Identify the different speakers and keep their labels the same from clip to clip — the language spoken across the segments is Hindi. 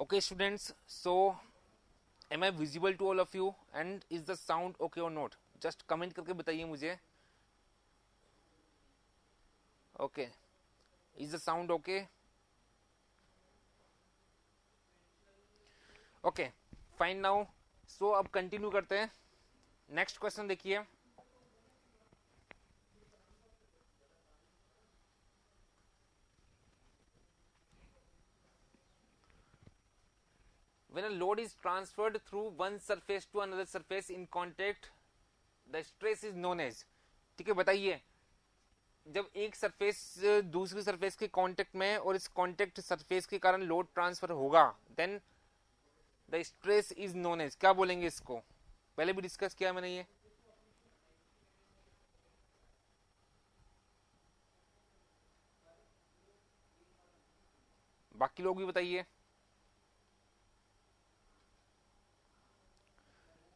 Speaker 1: Okay students, so am I visible to all of you and is the sound okay or not? Just comment करके बताइए मुझे. Okay, is the sound okay? Okay, fine now. So अब कंटिन्यू करते हैं. नेक्स्ट क्वेश्चन देखिए. When a load is transferred through one surface to another surface in contact, the stress is known as. ठीक है, बताइए. जब एक सरफेस दूसरी सरफेस के कांटेक्ट में और इस कांटेक्ट सरफेस के कारण लोड ट्रांसफर होगा, then the stress is known as. क्या बोलेंगे इसको? पहले भी डिस्कस किया मैंने ये. बाकी लोग भी बताइए.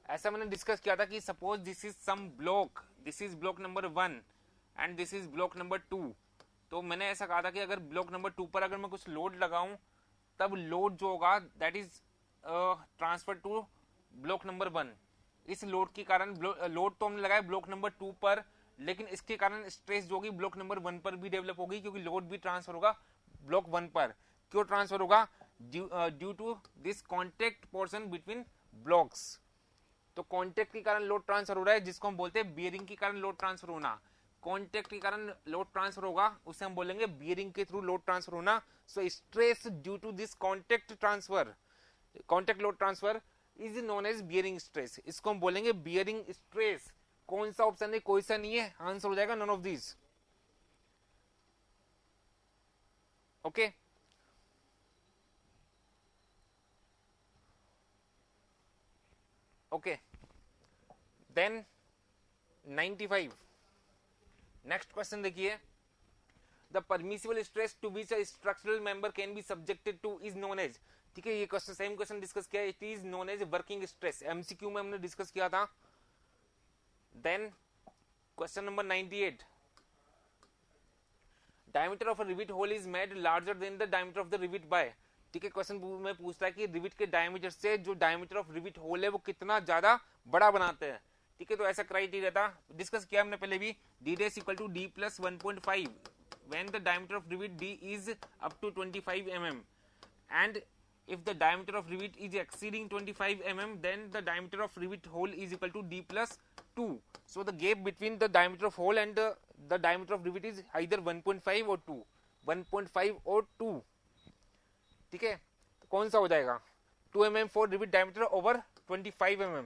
Speaker 1: ऐसा मैंने डिस्कस किया था कि suppose this is some block, this is block number 1 and this is block number 2. तो मैंने ऐसा कहा था कि अगर ब्लॉक नंबर 2 पर अगर मैं कुछ लोड लगाऊं, तब लोड जो होगा that is transfer to block number 1. इस लोड के कारण लोड तो हमने लगाया ब्लॉक नंबर 2 पर, लेकिन इसके कारण स्ट्रेस जो होगी ब्लॉक नंबर 1 पर भी डेवलप होगी, क्योंकि लोड भी ट्रांसफर होगा ब्लॉक 1 पर. क्यों ट्रांसफर होगा? Due to this contact portion between blocks. तो कॉन्टेक्ट के कारण लोड ट्रांसफर हो रहा है, जिसको हम बोलते हैं बियरिंग के कारण लोड ट्रांसफर होना. कॉन्टेक्ट के कारण लोड ट्रांसफर होगा, उसे हम बोलेंगे बियरिंग के थ्रू लोड ट्रांसफर होना. So stress due to this contact transfer, contact load transfer is known as bearing stress. इसको हम बोलेंगे बियरिंग स्ट्रेस. कौन सा ऑप्शन है? कोई सा नहीं है. आंसर हो जाएगा none of this. Okay, okay. Then 95. Next question देखिए. The permissible stress to which a structural member can be subjected to is known as. ठीक है, ये क्वेश्चन सेम क्वेश्चन डिस्कस किया. It is known as working stress. MCQ में हमने डिस्कस किया था. Then question number 98. Diameter of a rivet hole is made larger than the diameter of the rivet by. ठीक है, क्वेश्चन में पूछता है कि रिविट के डायमीटर से जो डायमीटर ऑफ रिविट होल है वो कितना ज्यादा बड़ा बनाते हैं. ठीक है, तो ऐसा क्राइटेरिया था, डिस्कस किया हमने पहले भी. D dash equal to D plus 1.5 when the diameter of rivet D is up to 25 mm, and if the diameter of rivet is exceeding 25 mm, then the diameter of rivet hole is equal to D plus 2. So the gap between the diameter of hole and the diameter of rivet is either 1.5 or 2. 1.5 और 2. ठीक है, तो कौन सा हो जाएगा? 2 mm for rivet diameter over 25 mm.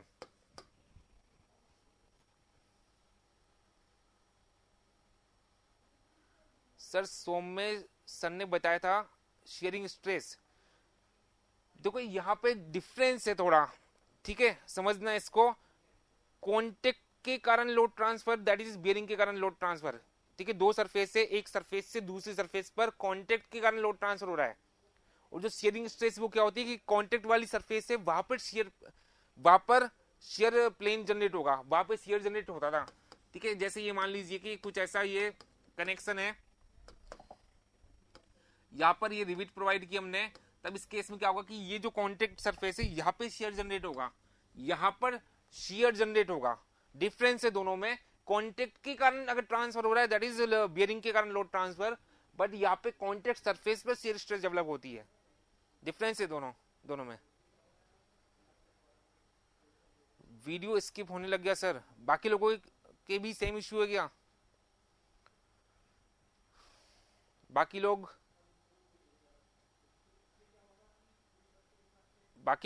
Speaker 1: Sir Saumya sir ने बताया था शेयरिंग स्ट्रेस. देखो यहाँ पे डिफरेंस है थोड़ा. ठीक है, समझना इसको. कॉन्टेक्ट के कारण load transfer that is bearing के कारण लोड ट्रांसफर. ठीक है, दो सरफेस से एक सरफेस से दूसरी सरफेस पर कॉन्टेक्ट के कारण लोड ट्रांसफर हो रहा है. और जो शेयरिंग स्ट्रेस वो क्या होती है कि कॉन्टेक्ट वाली सरफेस से वहां पर शेयर प्लेन जनरेट होगा, वहां पे शेयर जनरेट होता था. ठीक है, जैसे ये मान लीजिए कि कुछ ऐसा ये कनेक्शन है, यहाँ पर ये रिविट प्रोवाइड की हमने, तब इस केस में क्या होगा कि ये जो कॉन्टेक्ट सरफेस है यहाँ पे शेयर जनरेट होगा, यहाँ पर शेयर जनरेट होगा. डिफरेंस है दोनों में. कॉन्टेक्ट के कारण अगर ट्रांसफर हो रहा है दैट इज बियरिंग के कारण लोड ट्रांसफर, बट यहाँ पे कॉन्टेक्ट सरफेस पर शेयर स्ट्रेस डेवलप होती है. डिफरेंस है दोनों में. वीडियो स्किप होने लग गया सर. बाकी लोगों के भी सेम इश्यू है क्या? बाकी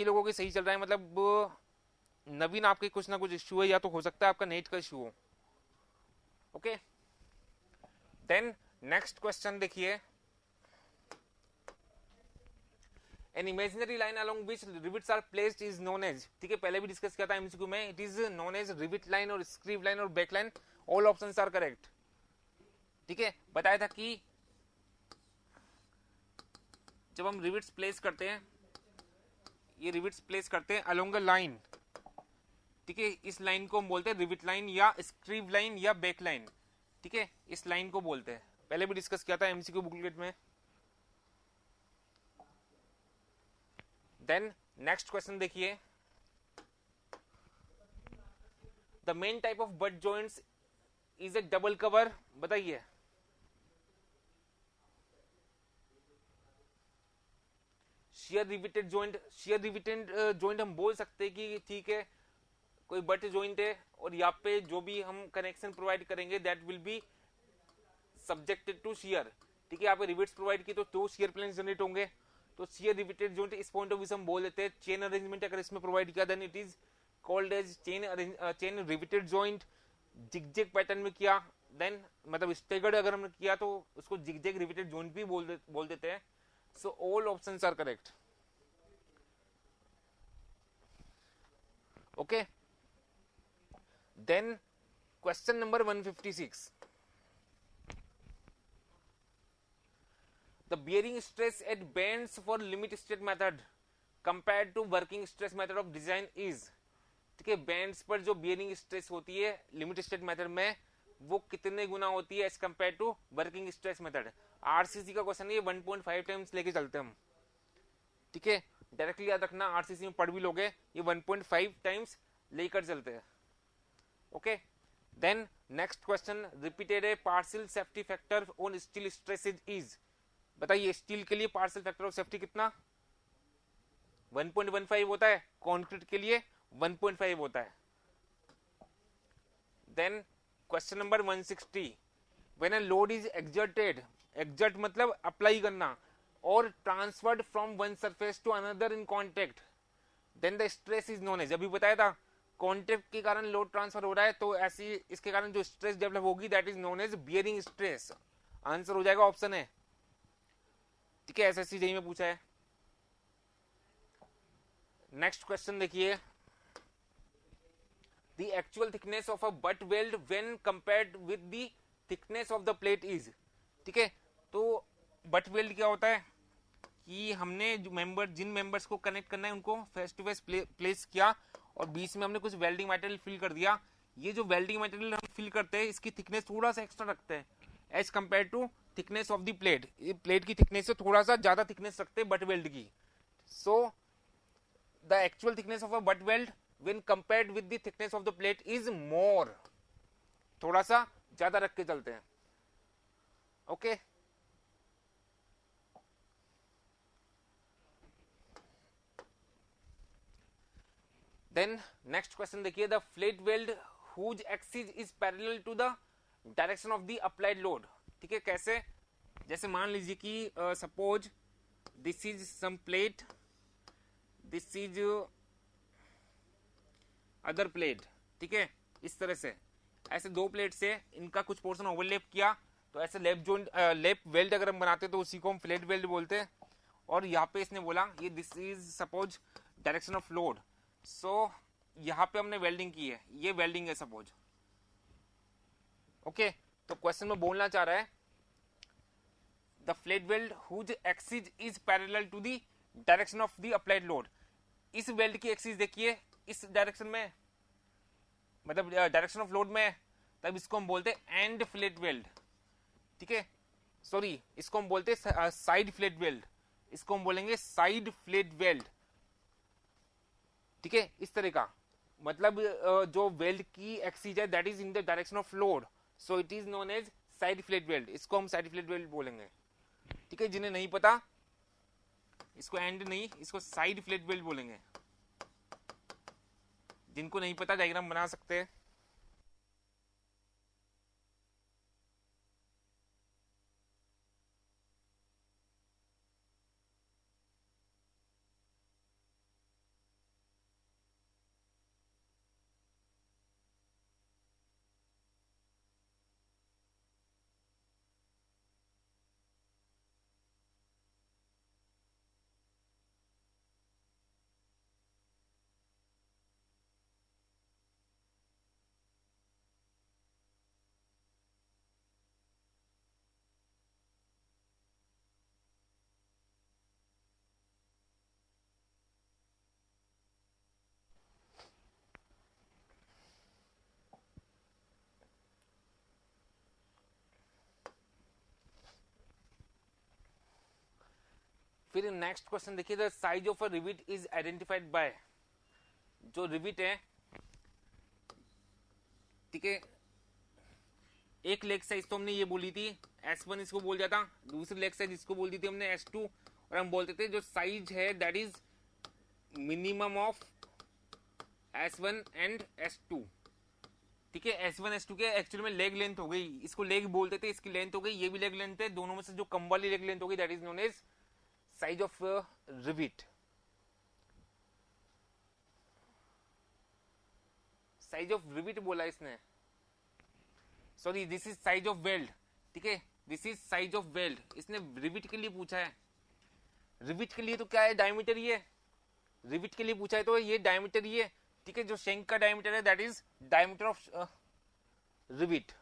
Speaker 1: लोगों के सही चल रहा है, मतलब नवीन आपके कुछ ना कुछ इश्यू है, या तो हो सकता है आपका नेट का इश्यू हो. ओके, देन नेक्स्ट क्वेश्चन देखिए. An imaginary line along which rivets are placed is known as. ठीक है, पहले भी डिस्कस किया था एमसीक्यू में. It is known as rivet line और स्क्रीव लाइन और back line. All options are correct. ठीक है, बताया था कि जब हम रिविट्स प्लेस करते हैं, ये रिविट्स प्लेस करते हैं अलोंग अ लाइन. ठीक है, इस लाइन को हम बोलते हैं रिविट लाइन या स्क्रीव लाइन या बैक लाइन. ठीक है, इस लाइन को बोलते हैं. पहले भी डिस्कस किया था एमसीक्यू बुकलेट में. देन नेक्स्ट क्वेश्चन देखिए, the main type of butt joints is a double cover, बताइए। Shear riveted joint, shear riveted joint हम बोल सकते हैं कि ठीक है कोई बट जॉइंट है और यहाँ पे जो भी हम कनेक्शन प्रोवाइड करेंगे that will be subjected to shear. ठीक है, यहाँ पे रिविट्स प्रोवाइड की तो दो शेयर प्लेन जनरेट होंगे, तो शेयर रिविटेड जॉइंट इस पॉइंट ऑफ व्यू से हम बोल देते हैं। चेन अरेंजमेंट अगर इसमें प्रोवाइड किया then it is called as chain riveted joint. Zigzag pattern में किया देन मतलब स्टेगर्ड अगर हमने किया तो उसको जिगजैग रिविटेड जॉइंट भी बोल देते हैं। So all options are correct. Okay, then question number 156, the bearing stress at bands for limit state method compared to working stress method of design is। ठीक है, बैंड्स पर जो बियरिंग स्ट्रेस होती है लिमिट स्टेट मेथड में वो कितने गुना होती है as compare to working stress method. RCC का क्वेश्चन है, 1.5 टाइम्स लेके चलते हैं हम। ठीक है, डायरेक्टली याद रखना, आरसीसी में पढ़ भी लोगे, ये 1.5 टाइम्स लेकर चलते हैं। Okay, then next question, repeated a partial safety factor on steel stresses is. बताइए स्टील के लिए पार्शियल फैक्टर ऑफ सेफ्टी कितना 1.15 होता है, कंक्रीट के लिए 1.5 होता है। Then question number 160, when a load is exerted, exert मतलब अप्लाई करना, और transferred from one surface to another in contact, then the stress is known as. अभी बताया था कॉन्टेक्ट के कारण लोड ट्रांसफर हो रहा है तो ऐसी इसके कारण जो स्ट्रेस डेवलप होगी that is known as bearing stress. Answer हो जाएगा ऑप्शन है। ठीक है, एसएससी जेईई में पूछा है। नेक्स्ट क्वेश्चन देखिए, the actual thickness of a butt weld when compared with the thickness of the plate is. ठीक है, तो बट वेल्ड क्या होता है कि हमने जो मेंबर जिन मेंबर्स को कनेक्ट करना है उनको फेस टू फेस प्लेस किया और बीच में हमने कुछ वेल्डिंग मटेरियल फिल कर दिया। ये जो वेल्डिंग मटेरियल हम फिल करते हैं इसकी थिकनेस थोड़ा सा एक्स्ट्रा रखते हैं as compare to thickness of the plate. ये प्लेट की थिकनेस से थोड़ा सा ज्यादा थिकनेस रखते हैं बट वेल्ड की। So the actual thickness of a butt weld when compared with the thickness of the plate is more, थोड़ा सा ज्यादा रख के चलते हैं। ओके, देन नेक्स्ट क्वेश्चन देखिए, the fillet weld whose axis is parallel to the direction of the applied load. ठीक है, कैसे, जैसे मान लीजिए कि suppose this is some plate, this is other plate. ठीक है, इस तरह से ऐसे दो प्लेट से इनका कुछ पोर्शन ओवरलैप किया तो ऐसे लेप जॉइंट लेप वेल्ड अगर हम बनाते तो उसी को हम फ्लेट वेल्ड बोलते हैं। और यहाँ पे इसने बोला ये this is suppose direction of load, so यहाँ पे हमने वेल्डिंग की है, ये वेल्डिंग है सपोज। ओके, तो क्वेश्चन में बोलना चाह रहा है the fillet weld whose axis is parallel to the direction of the applied load. इस वेल्ड की एक्सिस देखिए इस डायरेक्शन में, मतलब डायरेक्शन ऑफ लोड में, तब इसको हम बोलते हैं एंड फ्लेट वेल्ड। ठीक है, सॉरी इसको हम बोलते हैं साइड फ्लेट वेल्ड, इसको हम बोलेंगे साइड फ्लेट वेल्ड। ठीक है, इस तरह का मतलब जो वेल्ड की एक्सिस है that is in the direction of load, so it is known as side fillet weld, इसको हम साइड फ्लेट वेल्ड बोलेंगे। ठीक है, जिन्हें नहीं पता इसको एंड नहीं, इसको साइड फ्लेट वेल्ड बोलेंगे। जिनको नहीं पता डायग्राम बना सकते हैं। फिर नेक्स्ट क्वेश्चन देखिए, the size of a rivet is identified by, जो रिविट है, ठीक है, एक लेग साइज तो हमने ये बोली थी S1 इसको बोल दिया था, दूसरी लेग साइज इसको बोल दी थी हमने S2, और हम बोलते थे जो साइज है that is minimum of S1 and S2, ठीक है। S1 S2 के एक्चुअली में लेग लेंथ हो गई, इसको लेग बोलते थे, इसकी लेंथ हो गई, ये भी लेग लेंथ है, दोनों में से जो कम वाली लेग लेंथ हो गई that is known as size of rivet. Size of rivet बोला इसने, sorry this is size of weld, ठीक है, this is size of weld, इसने रिविट के लिए पूछा है। रिविट के लिए तो क्या है, डायमीटर ही है, रिविट के लिए पूछा है तो ये डायमीटर ही है, ठीक है। जो शेंक का डायमीटर है that is diameter of rivet,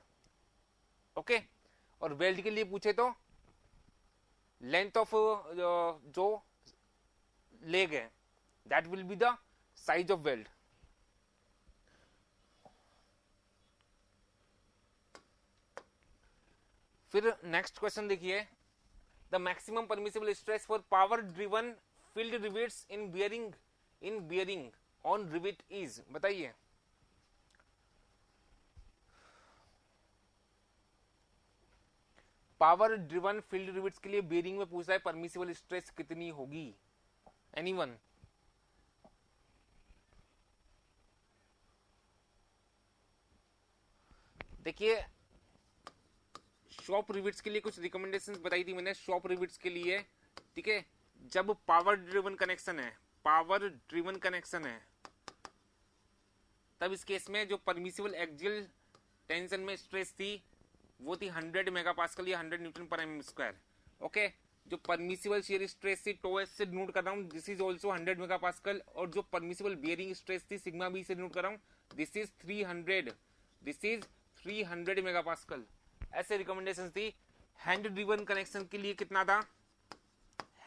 Speaker 1: okay. और वेल्ड के लिए पूछे तो लेंथ ऑफ जो लेग है that will be the size of weld. फिर नेक्स्ट क्वेश्चन देखिए, the maximum permissible stress for power driven field rivets in bearing on rivet is, बताइए। पावर ड्रिवन फील्ड रिविट्स के लिए बियरिंग में पूछा है परमिसिबल स्ट्रेस कितनी होगी, एनीवन? देखिए शॉप रिविट्स के लिए कुछ रिकमेंडेशंस बताई थी मैंने, शॉप रिविट्स के लिए, ठीक है, जब पावर ड्रिवन कनेक्शन है तब इस केस में जो परमिसिबल एक्सियल टेंशन में स्ट्रेस थी वो थी 100 मेगापास्कल या 100 न्यूटन पर एम स्क्वायर, ओके। जो परमिसिबल शियर स्ट्रेस थी टो एस से नोट कर रहा हूँ, दिस इज ऑल्सो 100 मेगापास्कल, और जो परमिसिबल बियरिंग स्ट्रेस थी सिग्मा बी से नोट कर रहा हूँ, दिस इज 300 मेगापास्कल। ऐसे रिकमेंडेशन थी। हैंड ड्रिवन कनेक्शन के लिए कितना था,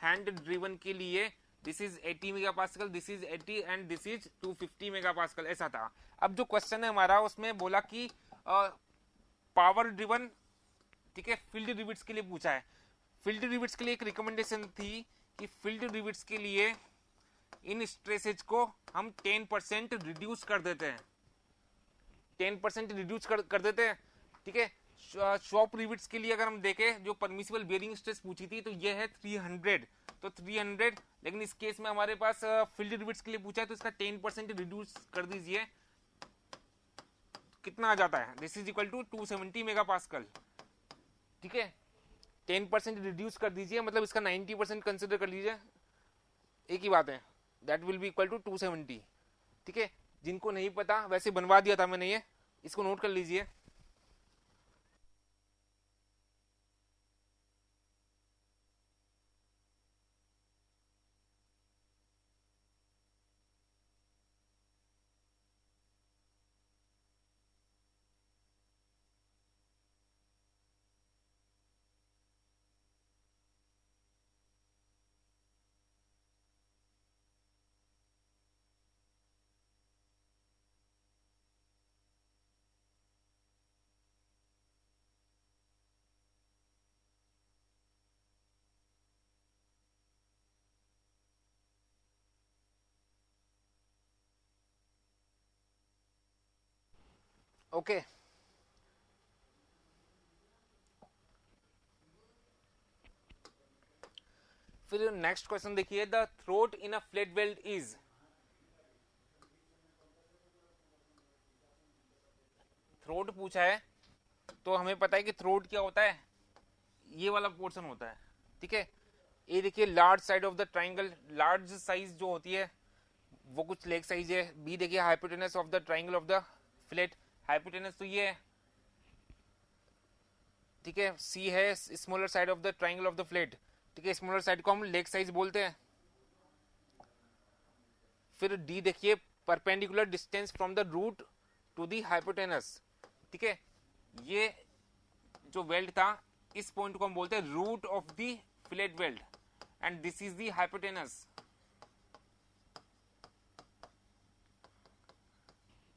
Speaker 1: हैंड ड्रिवन के लिए this is 80 megapascal, this is 80 and this is 250 megapascal, ऐसा था। अब जो क्वेश्चन है हमारा उसमें बोला कि पावर ड्रिवन, ठीक है, फील्ड रिविट्स के लिए पूछा है। फील्ड रिविट्स के लिए एक रिकमेंडेशन थी कि फील्ड रिविट्स के लिए इन स्ट्रेसेज को हम 10% रिड्यूस कर देते हैं, 10% रिड्यूस कर देते हैं, ठीक है। शॉप रिविट्स के लिए अगर हम देखें जो परमिसिबल बियरिंग स्ट्रेस पूछी थी तो ये है 300, तो 300, लेकिन इस केस में हमारे पास फील्ड रिविट्स के लिए पूछा है तो इसका 10% रिड्यूस कर दीजिए, कितना आ जाता है, this is equal to 270 megapascal, ठीक है। 10% रिड्यूस कर दीजिए, मतलब इसका 90% कंसिडर कर लीजिए, एक ही बात है, that will be equal to 270, ठीक है। जिनको नहीं पता वैसे बनवा दिया था मैंने, ये इसको नोट कर लीजिए। ओके फिर नेक्स्ट क्वेश्चन देखिए, the throat in a flat weld is, throat पूछा है तो हमें पता है कि थ्रोट क्या होता है, ये वाला पोर्शन होता है, ठीक है। ये देखिए large side of the triangle, large size जो होती है वो कुछ लेग साइज है। बी देखिए hypotenuse of the triangle of the flat, hypotenuse तो ये है, ठीक है। सी है smaller side of the triangle of the flat, ठीक है, स्मॉलर साइड को हम लेग साइज बोलते हैं। फिर डी देखिए perpendicular distance from the root to the hypotenuse, ठीक है। ये जो वेल्ड था इस पॉइंट को हम बोलते हैं root of the flat weld and this is the hypotenuse,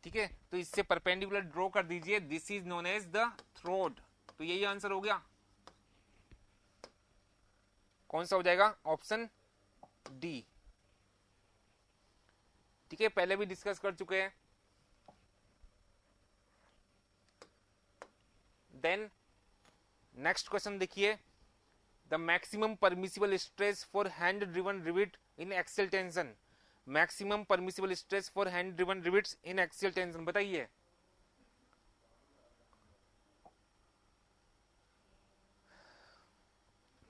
Speaker 1: ठीक है। तो इससे परपेंडिकुलर ड्रॉ कर दीजिए, this is known as the throat, तो यही आंसर हो गया। कौन सा हो जाएगा, ऑप्शन डी। ठीक है, पहले भी डिस्कस कर चुके हैं। देन नेक्स्ट क्वेश्चन देखिए, the maximum permissible stress for hand driven rivet in axial tension. Maximum permissible stress for hand driven rivets in axial tension बताइए।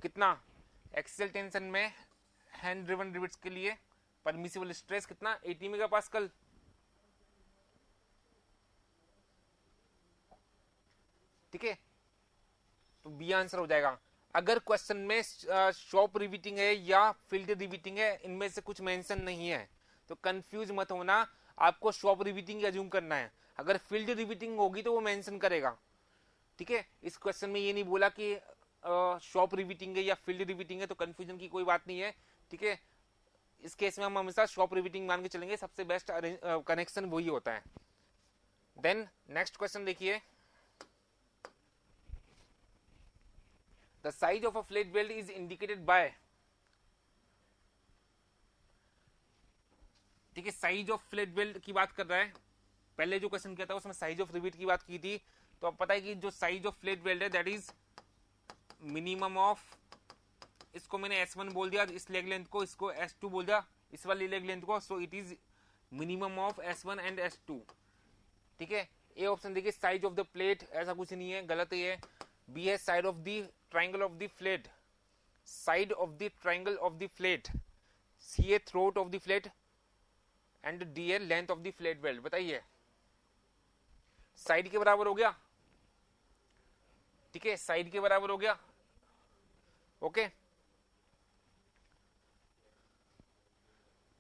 Speaker 1: कितना एक्सियल टेंशन में हैंड ड्रिवन रिविट्स के लिए परमिसिबल स्ट्रेस कितना, 80 मेगापास्कल। ठीक है, तो बी आंसर हो जाएगा। अगर क्वेश्चन में शॉप रिवीटिंग है या फील्ड रिवीटिंग है, इनमें से कुछ मेंशन नहीं है तो कंफ्यूज मत होना, आपको शॉप रिवीटिंग अज्यूम करना है। अगर फील्ड रिवीटिंग होगी तो वो मेंशन करेगा। ठीक है, इस क्वेश्चन में ये नहीं बोला कि शॉप रिवीटिंग है या फील्ड रिवीटिंग है, तो कंफ्यूजन की कोई बात नहीं है। ठीक है, इस केस में हम हमेशा शॉप रिवीटिंग मान के चलेंगे, सबसे बेस्ट कनेक्शन वही होता है। देन नेक्स्ट क्वेश्चन देखिए, the size of a flat weld is indicated by. ठीक है, साइज ऑफ फ्लैट वेल्ड की बात कर रहा है। पहले जो क्वेश्चन किया था उसमें साइज ऑफ रिविट की बात की थी, तो अब पता है कि जो साइज ऑफ फ्लैट वेल्ड है दैट इज मिनिमम ऑफ, इसको मैंने S1 बोल दिया, इस लेग लेंथ को, इसको S2 बोल दिया, इस वाली लेग लेंथ को, so it is minimum of S1 and S2। ठीक है, ए ऑप्शन देखिए, साइज ऑफ द प्लेट, ऐसा कुछ नहीं है, गलत ही है। बी है side of the triangle of the fillet, side of the triangle of the fillet. C है throat of the fillet and D है length of the fillet weld. बताइए, साइड के बराबर हो गया। ठीक है, साइड के बराबर हो गया। ओके,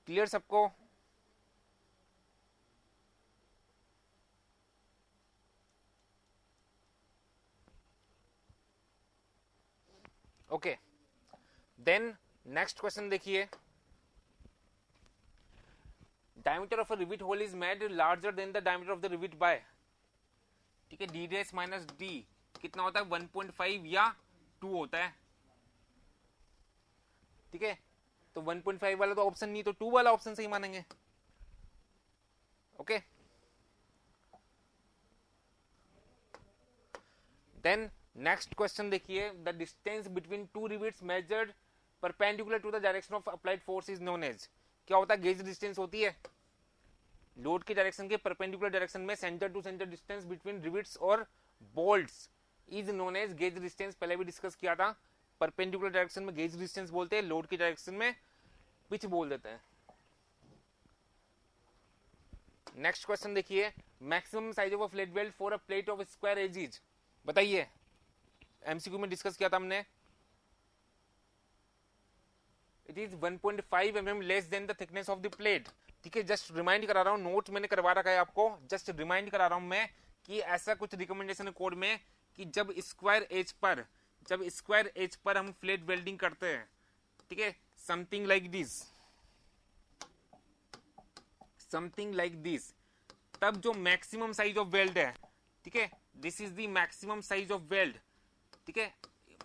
Speaker 1: क्लियर सबको? ओके, देन नेक्स्ट क्वेश्चन देखिए, diameter of a rivet hole is made larger than the diameter of the rivet by। ठीक है, d dash माइनस d कितना होता है, 1.5 या 2 होता है। ठीक है, तो 1.5 वाला तो ऑप्शन नहीं, तो 2 वाला ऑप्शन सही मानेंगे। ओके, देन नेक्स्ट क्वेश्चन देखिए, the distance between two rivets measured perpendicular to the direction of applied force is known as. क्या होता है, गेज डिस्टेंस होती है लोड के डायरेक्शन के परपेंडिकुलर डायरेक्शन में centre to centre distance between rivets और bolts is known as gauge distance. पहले भी डिस्कस किया था, परपेंडिकुलर डायरेक्शन में गेज डिस्टेंस बोलते हैं, लोड की डायरेक्शन में पिच बोल देते हैं। नेक्स्ट क्वेश्चन देखिए, maximum size of a flat weld for a plate of square edges. बताइए, एमसीक्यू में डिस्कस किया था हमने। It is 1.5 mm less than the thickness of the plate. ठीक है, जस्ट रिमाइंड करा रहा हूँ, नोट मैंने करवा रखा है आपको, जस्ट रिमाइंड करा रहा हूँ मैं कि ऐसा कुछ रिकमेंडेशन है कोड में कि जब स्क्वायर एज पर हम फ्लैट वेल्डिंग करते हैं, ठीक है, समथिंग लाइक दिस, तब जो मैक्सिमम साइज ऑफ वेल्ड है, ठीक है, this is the maximum size of weld. ठीक है,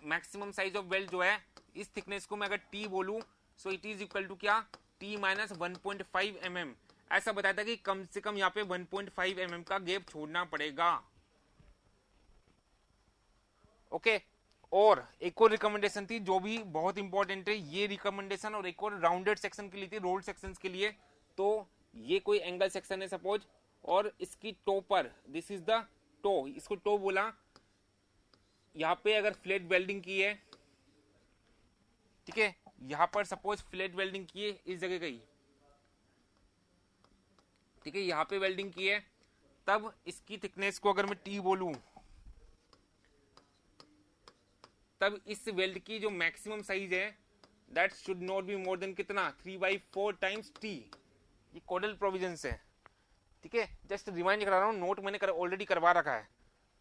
Speaker 1: मैक्सिमम साइज ऑफ वेल्ड जो है, इस थिकनेस को मैं अगर T बोलूं, so it is equal to क्या, T माइनस 1.5 mm। ऐसा बताया था कि कम से कम यहाँ पे 1.5 mm का गैप छोड़ना पड़ेगा। ओके, और एक और रिकमेंडेशन थी जो भी बहुत इंपॉर्टेंट है, ये रिकमेंडेशन और एक और राउंडेड सेक्शन के लिए थी, रोल्ड सेक्शंस के लिए। तो ये कोई एंगल सेक्शन है सपोज, और इसकी टो पर, दिस इज द टो, इसको टो बोला, यहाँ पे अगर फ्लैट वेल्डिंग की है, ठीक है, यहां पर सपोज फ्लैट वेल्डिंग की है, इस जगह गई, ठीक है, यहां पे वेल्डिंग की है, तब इसकी थिकनेस को अगर मैं T बोलूं, तब इस वेल्ड की जो मैक्सिमम साइज है that should not be more than कितना, 3/4 टाइम्स T। ये कोडल प्रोविजन है। ठीक है, जस्ट रिमाइंड करा रहा हूँ, नोट मैंने ऑलरेडी करवा रखा है।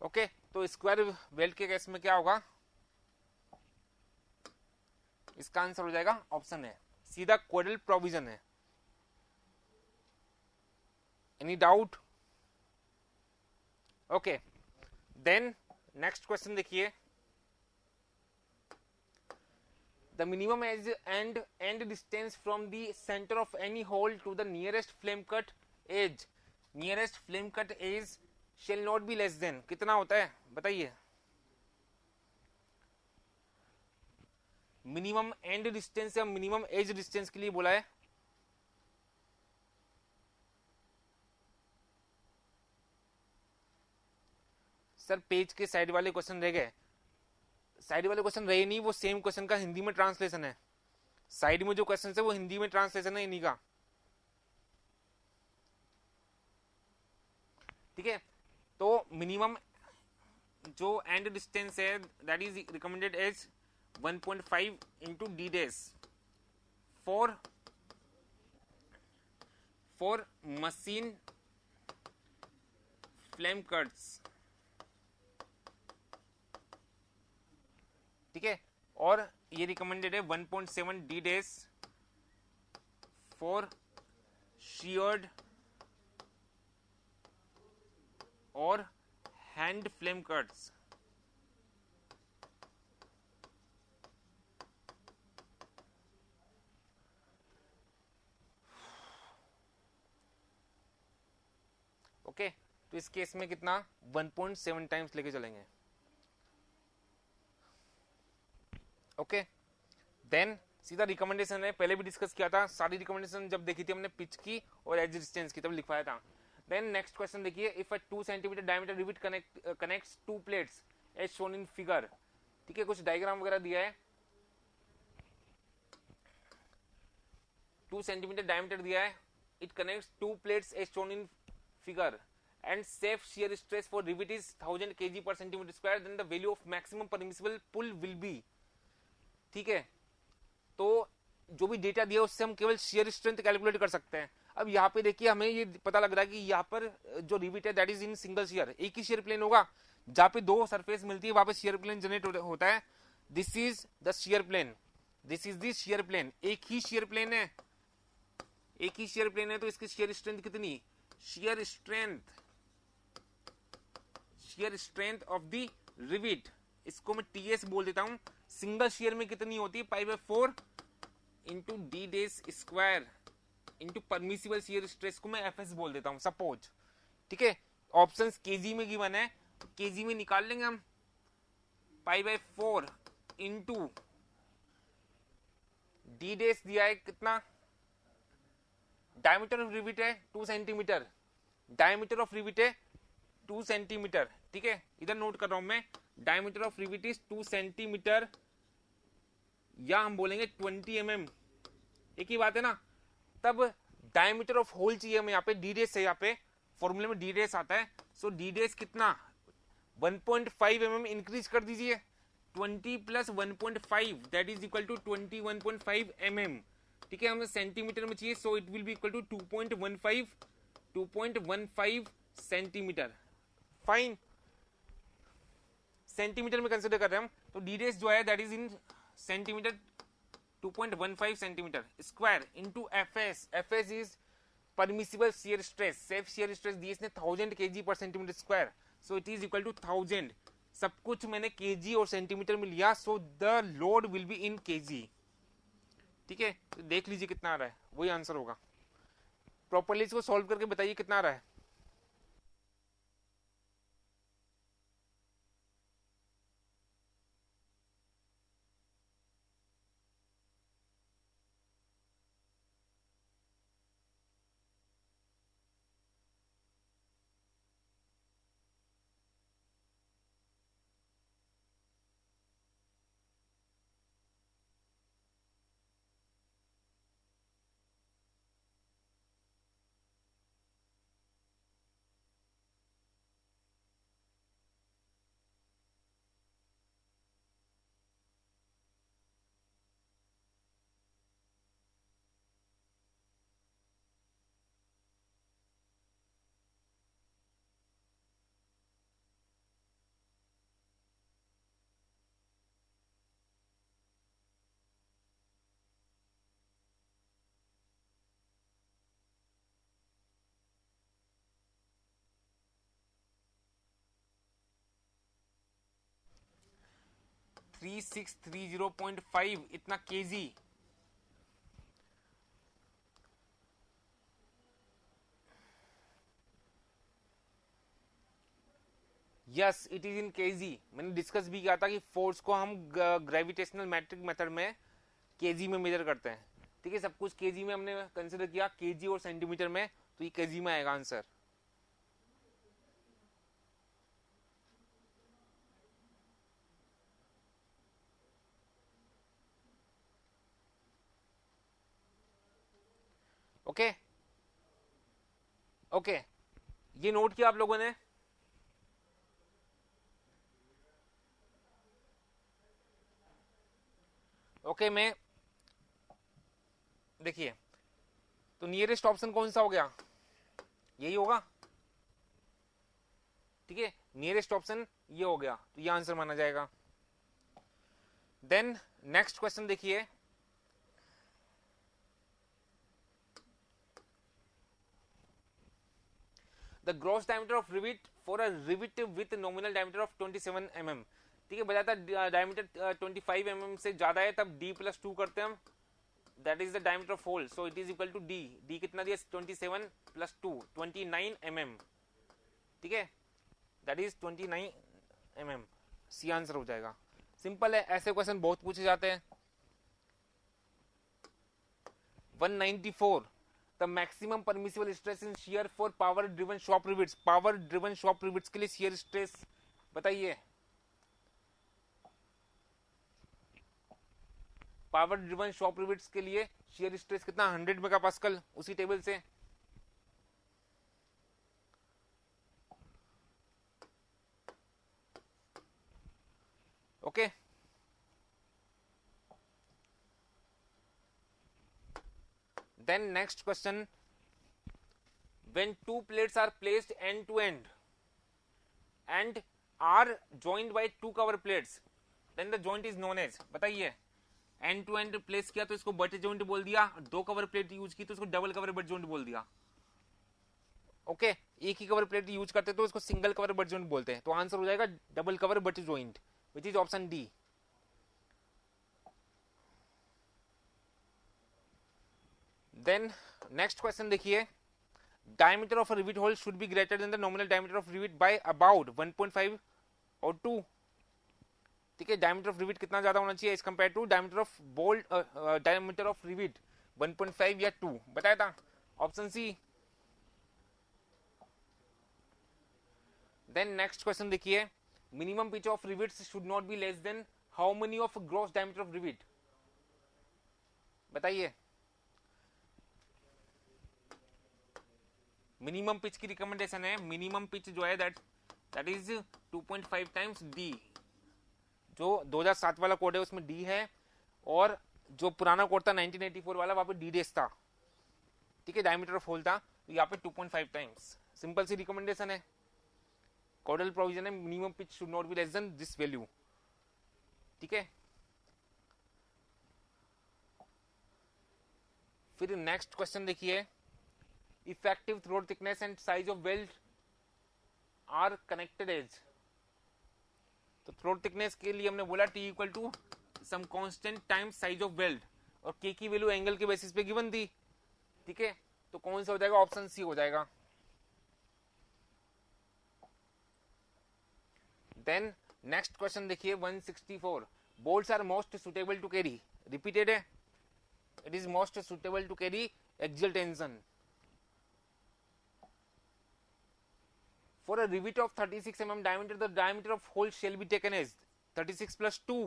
Speaker 1: ओके, तो स्क्वायर वेल्ड के केस में क्या होगा, इसका आंसर हो जाएगा ऑप्शन है, सीधा कोडल प्रोविजन है। Any doubt? Okay, then next question देखिए, the minimum edge and end distance from the center of any hole to the nearest flame cut edge, nearest flame cut edge shall not be less than, कितना होता है बताइए? मिनिमम एंड डिस्टेंस या मिनिमम एज डिस्टेंस के लिए बोला है। सर पेज के साइड वाले क्वेश्चन रह गए, साइड वाले क्वेश्चन रहे नहीं, वो सेम क्वेश्चन का हिंदी में ट्रांसलेशन है। साइड में जो क्वेश्चन है वो हिंदी में ट्रांसलेशन है इन्हीं का, ठीक है। तो मिनिमम जो एंड डिस्टेंस है that is recommended as 1.5 into D dash for machine flame cuts, ठीक है। और ये रिकमेंडेड है 1.7 डी डेज फॉर शीयर्ड और हैंड फ्लेम कट्स। ओके तो इस केस में कितना 1.7 टाइम्स लेके चलेंगे। ओके देन सीधा रिकमेंडेशन है, पहले भी डिस्कस किया था, सारी रिकमेंडेशन जब देखी थी हमने पिच की और एज डिस्टेंस की तब लिखवाया था। देन नेक्स्ट क्वेश्चन देखिए, if a 2 centimetre diameter rivet connects 2 plates as shown in figure, ठीक है। कुछ डायग्राम वगैरह दिया है, 2 सेंटीमीटर डायमीटर दिया है, it connects 2 plates as shown in figure and safe shear stress for rivet is 1000 kg per centimeter square, then the value of maximum permissible pull will be, ठीक है। तो जो भी डेटा दिया उससे हम केवल shear strength कैलकुलेट कर सकते हैं। अब यहाँ पे देखिए हमें ये पता लग रहा है कि यहाँ पर जो रिविट है that is in single share, एक ही शेयर प्लेन होगा, जहाँ पे 2 सरफेस मिलती है वहां पे शेयर प्लेन जनरेट होता है। This is the shear plane, this is the shear plane, एक ही शेयर प्लेन है, एक ही शेयर प्लेन है, तो इसकी शेयर स्ट्रेंथ कितनी, shear strength of the rivet, इसको मैं टीएस बोल देता हूं। सिंगल शेयर में कितनी होती है, π/4 इंटू डी डेज square into permissible shear stress को मैं एफएस बोल देता हूं सपोज, ठीक है। ऑप्शंस केजी में गिवन है, केजी में निकाल लेंगे हम, π/4 इंटू डी डेज दिया है कितना, डायमीटर ऑफ रिविट है 2 सेंटीमीटर, डायमीटर ऑफ रिविट है 2 सेंटीमीटर, ठीक है। इधर नोट कर रहा हूं मैं, diameter of rivet is 2 centimetre, या हम बोलेंगे 20 mm, एक ही बात है ना। तब डायमीटर ऑफ होल चाहिए हमें, यहाँ पे डी डेस है, यहाँ पे फॉर्मूले में डी डेस आता है, सो डी डेस कितना 1.5 mm इंक्रीज कर दीजिए, 20 plus 1.5 that is equal to 21.5 mm, ठीक है। हमें सेंटीमीटर में चाहिए, so it will be equal to 2.15 centimetre, fine. Centimetre में कंसिडर कर रहे हैं हम, तो डी डेस जो है that is in centimetre, 2.15 centimetre square into FS, FS is permissible shear stress, safe shear stress दी इसने 1000 kg पर centimetre square, so it is equal to 1000, सब कुछ मैंने केजी और सेंटीमीटर में लिया, so the load will be in KG, ठीक है। तो देख लीजिए कितना आ रहा है, वही आंसर होगा। प्रॉपर्ली इसको सॉल्व करके बताइए कितना आ रहा है। 3630.5 इतना KG. Yes it is in KG. मैंने डिस्कस भी किया था कि फोर्स को हम ग्रेविटेशनल मैट्रिक मेथड में केजी में मेजर करते हैं। ठीक है, सब कुछ केजी में हमने कंसिडर किया, केजी और सेंटीमीटर में, तो ये केजी में आएगा आंसर। ओके ओके, ये नोट किया आप लोगों ने? ओके मैं देखिए, तो नियरेस्ट ऑप्शन कौन सा हो गया? यही होगा। ठीक है, नियरेस्ट ऑप्शन ये हो गया, तो ये आंसर माना जाएगा। देन नेक्स्ट क्वेश्चन देखिए, the gross diameter of rivet for a rivet with nominal diameter of 27 mm। ठीक है, बताया था डायमीटर 25 mm से ज्यादा है तब d प्लस 2 करते हैं हम, that is the diameter of hole, so it is equal to d। d कितना दिया? 27 प्लस 2 29 mm। ठीक है, दैट इज 29 mm। सी आंसर हो जाएगा। सिंपल है, ऐसे क्वेश्चन बहुत पूछे जाते हैं। 194 the maximum permissible stress in shear for power driven shop rivets. Power driven shop rivets के लिए शियर स्ट्रेस बताइए। पावर ड्रिवन शॉप रिविट्स के लिए शियर स्ट्रेस कितना? 100 मेगापास्कल, उसी टेबल से। Okay then next question, when two plates are placed end to end and are joined by two cover plates then the joint is known as। बताइए, एंड टू एंड प्लेस किया तो इसको बट जॉइंट बोल दिया, दो कवर प्लेट यूज की तो इसको डबल कवर बट जॉइंट बोल दिया। ओके एक ही कवर प्लेट यूज करते तो इसको सिंगल कवर बट जॉइंट बोलते हैं, तो आंसर हो जाएगा double cover butt joint, which is option D. Then next question देखिए, diameter of a rivet hole should be greater than the nominal diameter of rivet by about 1.5 और 2। ठीक है, diameter of rivet कितना ज्यादा होना चाहिए as compare to diameter of bolt diameter of rivet 1.5 या 2? बताया था option C. Then next question देखिए, minimum pitch of rivets should not be less than how many of gross diameter of rivet? बताइए, मिनिमम पिच की रिकमेंडेशन है, मिनिमम पिच जो है दैट इज 2.5 टाइम्स डी। जो 2007 वाला कोड है उसमें डी है, और जो पुराना कोड था 1984 वाला वहां पे डी डेस था। ठीक है, डायमीटर ऑफ होल था, तो यहाँ पे 2.5 टाइम्स। सिंपल सी रिकमेंडेशन है, कोडल प्रोविजन है, minimum pitch should not be less then this value. ठीक है, फिर नेक्स्ट क्वेश्चन देखिए, effective throat thickness and size of weld are connected as। तो थ्रोट थिकनेस के लिए हमने बोला T equal to some constant time size of weld, और K की वैल्यू एंगल के बेसिस पे गिवन थी। ठीक है, तो कौन सा हो जाएगा? ऑप्शन सी हो जाएगा। देन नेक्स्ट क्वेश्चन देखिए 164, bolts are most suitable to carry, repeated है, it is most suitable to carry axial tension. For a rivet of 36 mm diameter, the diameter of hole shall be taken as 36 plus 2।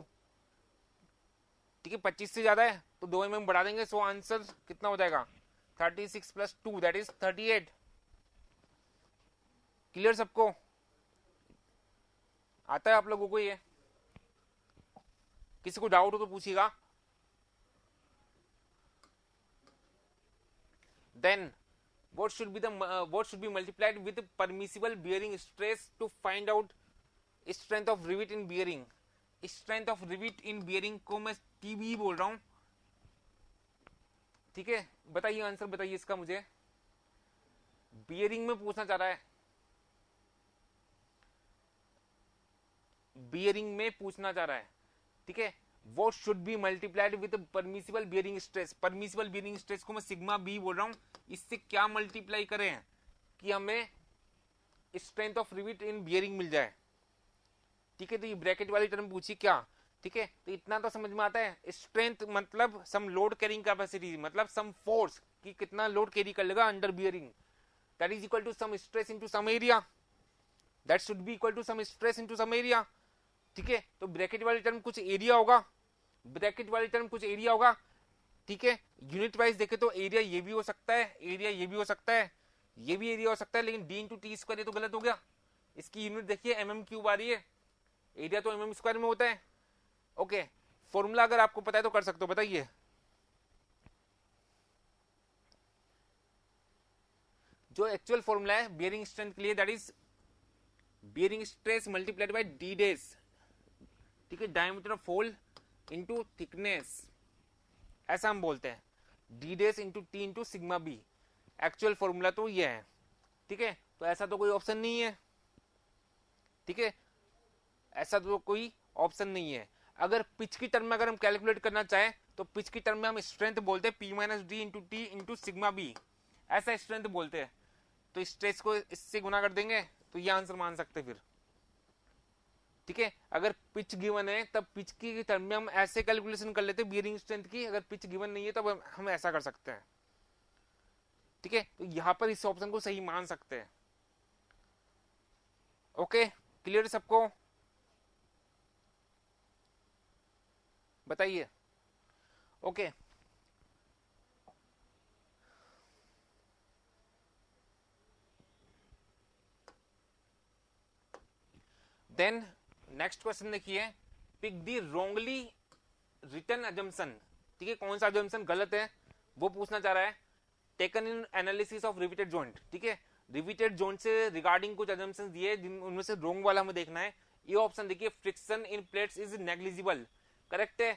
Speaker 1: ठीक है, 25 से ज्यादा है तो 2 mm बढ़ा देंगे, सो आंसर कितना हो जाएगा? 36 plus 2 दैट इज 38। क्लियर सबको? आता है आप लोगों को ये? किसी को डाउट हो तो पूछिएगा। Then what should be multiplied with permissible bearing stress to find out strength of rivet in bearing? strength of rivet in bearing को मैं TB बोल रहा हूं। ठीक है, बताइए आंसर, बताइए इसका मुझे। बियरिंग में पूछना चाह रहा है, बियरिंग में पूछना चाह रहा है। ठीक है, वो should be multiplied with permissible bearing stress. Permissible bearing stress को मैं सिग्मा बी बोल रहा हूँ, इससे क्या मल्टीप्लाई करें कि हमें strength of rivet in bearing मिल जाए। ठीक है, तो ये ब्रैकेट वाली टर्म पूछी क्या, ठीक है, तो इतना तो समझ में आता है। स्ट्रेंथ मतलब सम लोड कैरिंग कैपेसिटी, मतलब सम फोर्स कि कितना लोड कैरी कर लेगा under bearing, that is equal to some stress into some area, that should be equal to some stress into some area. ठीक है, तो ब्रैकेट वाली टर्म कुछ एरिया होगा, ब्रैकेट वाली टर्म कुछ एरिया होगा। ठीक है, यूनिट वाइज देखे तो एरिया ये भी हो सकता है, एरिया ये भी हो सकता है, ये भी एरिया हो सकता है, लेकिन डी इंटू टी स्क्वायर तो गलत हो गया। इसकी यूनिट देखिए एम एम क्यूब आ रही है, एरिया तो एम एम स्क्वायर में होता है। ओके, फॉर्मूला अगर आपको पता है तो कर सकते हो, बताइए। जो एक्चुअल फॉर्मूला है बियरिंग स्ट्रेंथ के लिए, that is bearing stress multiplied by d dash. ठीक है, diameter of hole into thickness, ऐसा हम बोलते हैं, d dash into t into sigma b. Actual formula तो ये है। ठीक है, तो ऐसा तो कोई ऑप्शन नहीं है। ठीक है, ऐसा तो कोई ऑप्शन नहीं है। अगर पिच की टर्म में अगर हम कैलकुलेट करना चाहें तो पिच की टर्म में हम स्ट्रेंथ बोलते हैं p minus d into t into sigma b, ऐसा स्ट्रेंथ बोलते हैं। तो स्ट्रेस को इससे गुना कर देंगे तो ये आंसर मान सकते फिर। ठीक है, अगर पिच गिवन है तब पिच की टर्म में हम ऐसे कैलकुलेशन कर लेते हैं बियरिंग स्ट्रेंथ की, अगर पिच गिवन नहीं है तब हम ऐसा कर सकते हैं। ठीक है, तो यहां पर इस ऑप्शन को सही मान सकते हैं। ओके, क्लियर सबको, बताइए। ओके, देन नेक्स्ट क्वेश्चन देखिए, पिक दी रोंगली रिटर्न अजम्पशन। ठीक है, कौन सा अजम्पशन गलत है वो पूछना चाह रहा है। Taken in analysis of riveted joint. ठीक है, रिविटेड जॉइंट से रिगार्डिंग कुछ अजम्पशन दिए, उनमें से रोंग वाला हमें देखना है। ये ऑप्शन देखिए, friction in plates is negligible, correct है।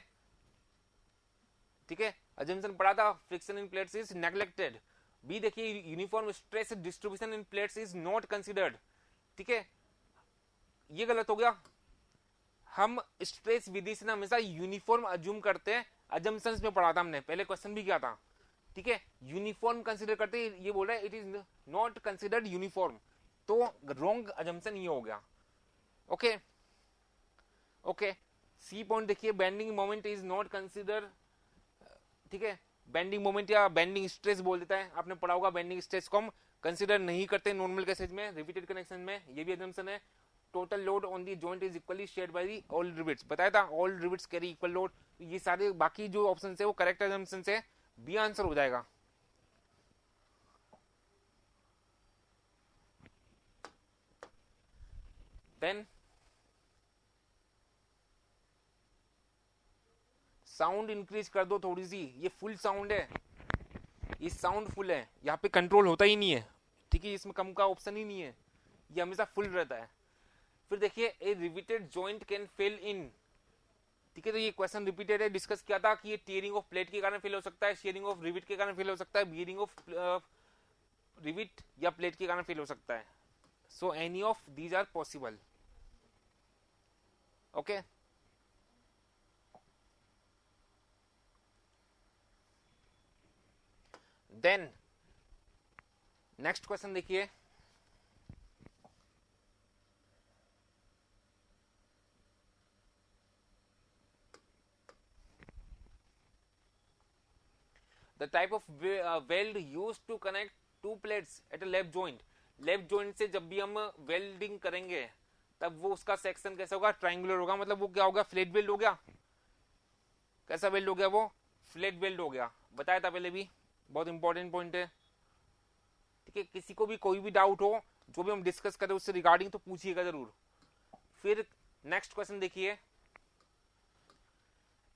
Speaker 1: ठीक है, अजम्पशन पढ़ा था, friction in plates is neglected. B देखिए, uniform stress distribution in plates is not considered. ठीक है, ये गलत हो गया। हम स्ट्रेस विधि से हमेशा यूनिफॉर्म अज्यूम करते हैं, अजम्पशंस में पढ़ा था हमने, पहले क्वेश्चन भी किया था। ठीक है, यूनिफॉर्म कंसीडर करते, ये बोल रहा है it is not considered uniform, तो रॉन्ग अजम्पशन ये हो गया। ओके ओके, सी पॉइंट देखिए, bending moment is not consider. ठीक है, बेंडिंग मोमेंट या बेंडिंग स्ट्रेस बोल देता है, आपने पढ़ा होगा, बेंडिंग स्ट्रेस को हम कंसिडर नहीं करते नॉर्मल केसेज में, रिपीटेड कनेक्शन में, ये भी अजम्पशन है। Total load on the joint is equally shared by the all rivets, बताया था all rivets carry equal load. ये सारे बाकी जो ऑप्शन है वो करेक्ट अजम्पशन है, बी आंसर हो जाएगा। देन साउंड इंक्रीज कर दो थोड़ी सी, ये फुल साउंड है, ये साउंड फुल है, यहाँ पे कंट्रोल होता ही नहीं है। ठीक है, इसमें कम का ऑप्शन ही नहीं है, ये हमेशा फुल रहता है। फिर देखिए, ए रिपीटेड जॉइंट कैन फेल इन। ठीक है, तो ये क्वेश्चन रिपीटेड है, डिस्कस किया था कि ये टीयरिंग ऑफ प्लेट के कारण फेल हो सकता है, शेयरिंग ऑफ रिविट के कारण फेल हो सकता है, बियरिंग ऑफ रिविट या प्लेट के कारण फेल हो सकता है। So any of these are possible. Okay, then next question देखिए, the type of weld used to connect two plates at a left joint। Left joint से जब भी हम वेल्डिंग करेंगे तब वो उसका सेक्शन कैसा होगा, ट्राइंगुलर होगा, मतलब वो क्या होगा, फ्लैट वेल्ड हो गया। कैसा वेल्ड हो गया, वो फ्लैट वेल्ड हो गया, बताया था पहले भी, बहुत इंपॉर्टेंट पॉइंट है। ठीक है, किसी को भी कोई भी डाउट हो, जो भी हम डिस्कस करें उससे रिगार्डिंग, तो पूछिएगा जरूर। फिर नेक्स्ट क्वेश्चन देखिए,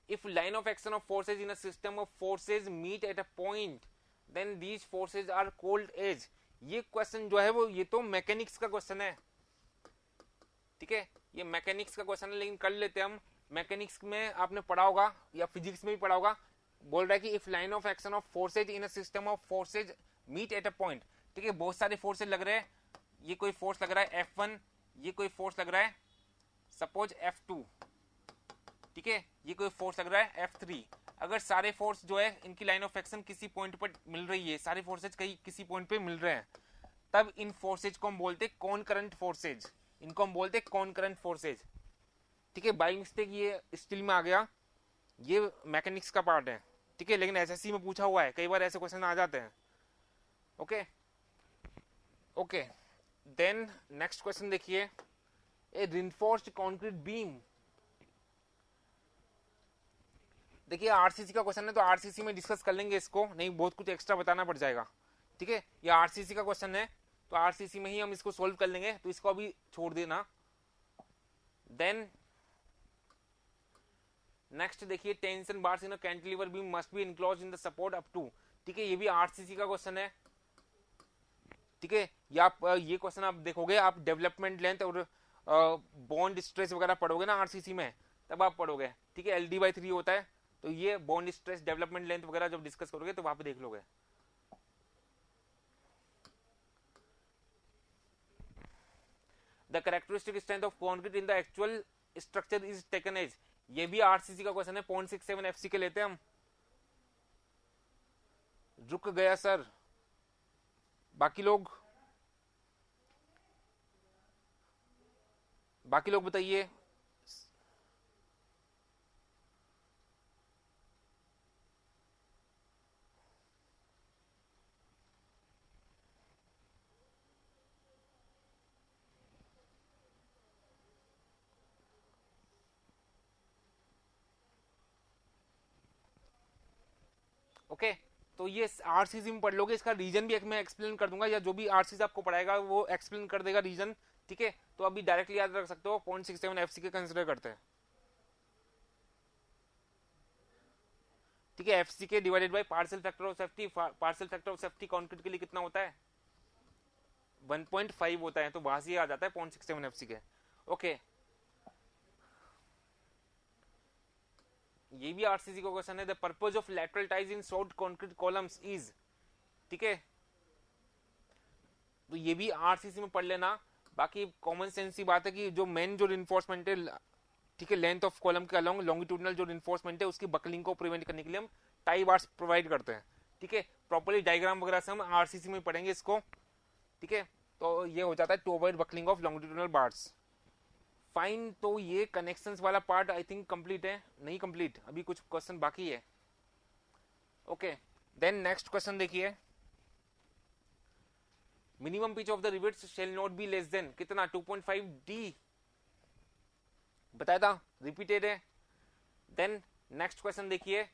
Speaker 1: if line of action of forces in a system of forces meet at a point then these forces are called as। ये क्वेश्चन जो है वो, ये तो मैकेनिक्स का क्वेश्चन है। ठीक है, ये मैकेनिक्स का क्वेश्चन है, लेकिन कर लेते हैं हम। मैकेनिक्स में आपने पढ़ा होगा या फिजिक्स में भी पढ़ा होगा, बोल रहा है कि if line of action of forces in a system of forces meet at a point. ठीक है, बहुत सारे फोर्सेज लग रहे हैं, ये कोई फोर्स लग रहा है F1, ये कोई फोर्स लग रहा है सपोज F2। ठीक है, ये कोई फोर्स लग रहा है F3। अगर सारे फोर्स जो है इनकी लाइन ऑफ एक्शन किसी पॉइंट पर मिल रही है, सारे फोर्सेज कहीं किसी पॉइंट पे मिल रहे हैं, तब इन फोर्सेज को हम बोलते हैं कॉनकरेंट फोर्सेज, इनको हम बोलते हैं कॉनकरेंट फोर्सेज। ठीक है, बाई मिस्टेक ये स्टील में आ गया, ये मैकेनिक्स का पार्ट है। ठीक है, लेकिन एसएससी में पूछा हुआ है, कई बार ऐसे क्वेश्चन आ जाते हैं। Okay okay, then next question देखिए, ए रिइंफोर्स्ड कंक्रीट बीम। देखिए आरसीसी का क्वेश्चन है तो आरसीसी में डिस्कस कर लेंगे इसको, नहीं बहुत कुछ एक्स्ट्रा बताना पड़ जाएगा। ठीक है, ये आरसीसी का क्वेश्चन है तो आरसीसी में ही हम इसको सोल्व कर लेंगे, तो इसको अभी छोड़ देना। देन नेक्स्ट देखिए, tension bars in a cantilever beam must be enclosed in the support up to. ठीक है, ये भी आरसीसी का क्वेश्चन है। ठीक है, ये क्वेश्चन आप देखोगे, आप डेवलपमेंट लेंथ और बॉन्ड स्ट्रेस वगैरह पढ़ोगे ना आरसीसी में, तब आप पढ़ोगे। ठीक है, LD/3 होता है, तो ये बॉन्ड स्ट्रेस डेवलपमेंट लेंथ वगैरह जब डिस्कस करोगे तो वहां पे देख लोगे। The characteristic strength of concrete in the actual structure is taken as, ये भी आरसीसी का क्वेश्चन है, 0.67 FC के लेते हैं हम। रुक गया सर, बाकी लोग बताइए। ओके तो ये आरसीसी में पढ़ लोगे, इसका रीजन भी मैं एक्सप्लेन कर दूंगा, या जो भी आरसीसी आपको पढ़ाएगा वो एक्सप्लेन कर देगा रीजन। ठीक है, तो अभी डायरेक्टली याद रख सकते हो, 0.67 FC के कंसिडर करते हैं। ठीक है, FC के divided by partial factor of safety, partial factor of safety concrete के लिए कितना होता है, 1.5 होता है, तो वहां से आ जाता है 0.67 FC के। ओके, ये भी आरसीसी का क्वेश्चन है, the purpose of lateral ties in short concrete columns is. ठीक है, तो ये भी आरसीसी में पढ़ लेना। बाकी कॉमन सेंस की बात है कि जो मेन जो रिइंफोर्समेंट है, ठीक है, लेंथ ऑफ कॉलम के अलोंग लॉन्गिट्यूडनल जो रिइंफोर्समेंट है उसकी बकलिंग को प्रिवेंट करने के लिए हम टाई बार्स प्रोवाइड करते हैं। ठीक है, प्रॉपर्ली डायग्राम वगैरह से हम आरसीसी में पढ़ेंगे इसको। ठीक है, तो ये हो जाता है to avoid buckling of longitudinal bars. Fine, तो ये कनेक्शंस वाला पार्ट आई थिंक कंप्लीट है, नहीं कंप्लीट, अभी कुछ क्वेश्चन बाकी है। ओके, देन नेक्स्ट क्वेश्चन देखिए, minimum pitch of the rivets shall not be less then कितना, 2.5 D बताया था, रिपीटेड है। देन नेक्स्ट क्वेश्चन देखिए,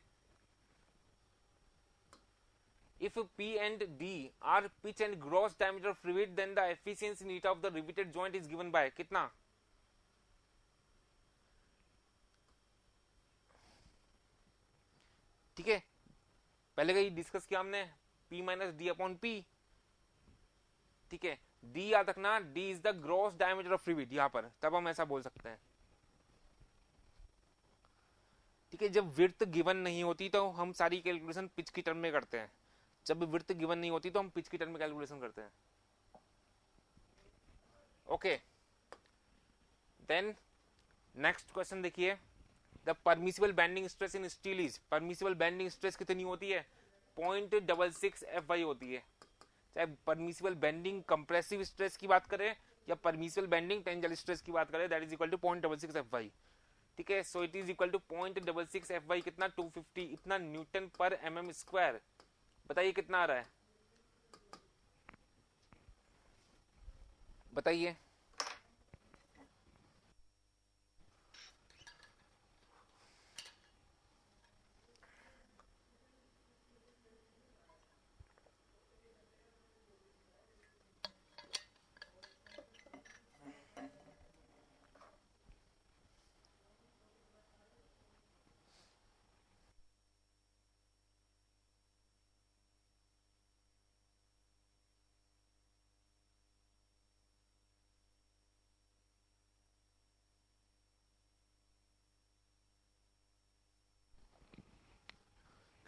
Speaker 1: if P and D are pitch and gross diameter of rivet then the efficiency neat of the riveted joint is given by कितना। ठीक है, पहले का ही डिस्कस किया हमने, P minus D upon P। ठीक है, D याद रखना, D is the gross diameter of rivet यहां पर, तब हम ऐसा बोल सकते हैं। ठीक है, जब विड्थ गिवन नहीं होती तो हम सारी कैलकुलेशन पिच की टर्म में करते हैं, जब विड्थ गिवन नहीं होती तो हम पिच की टर्म में कैलकुलेशन करते हैं। ओके, देन नेक्स्ट क्वेश्चन देखिए, the permissible bending stress in steel is, permissible bending stress कितनी होती है, 0.66 FY होती है। चाहे परमिसिबल बेंडिंग कंप्रेसिव स्ट्रेस की बात करें या परमिसिबल बेंडिंग टेंजेंशियल स्ट्रेस की बात करें, that is equal to 0.66 FY। ठीक है, so it is equal to 0.66 FY कितना, 250, इतना न्यूटन पर mm स्क्वायर। बताइए कितना आ रहा है, बताइए।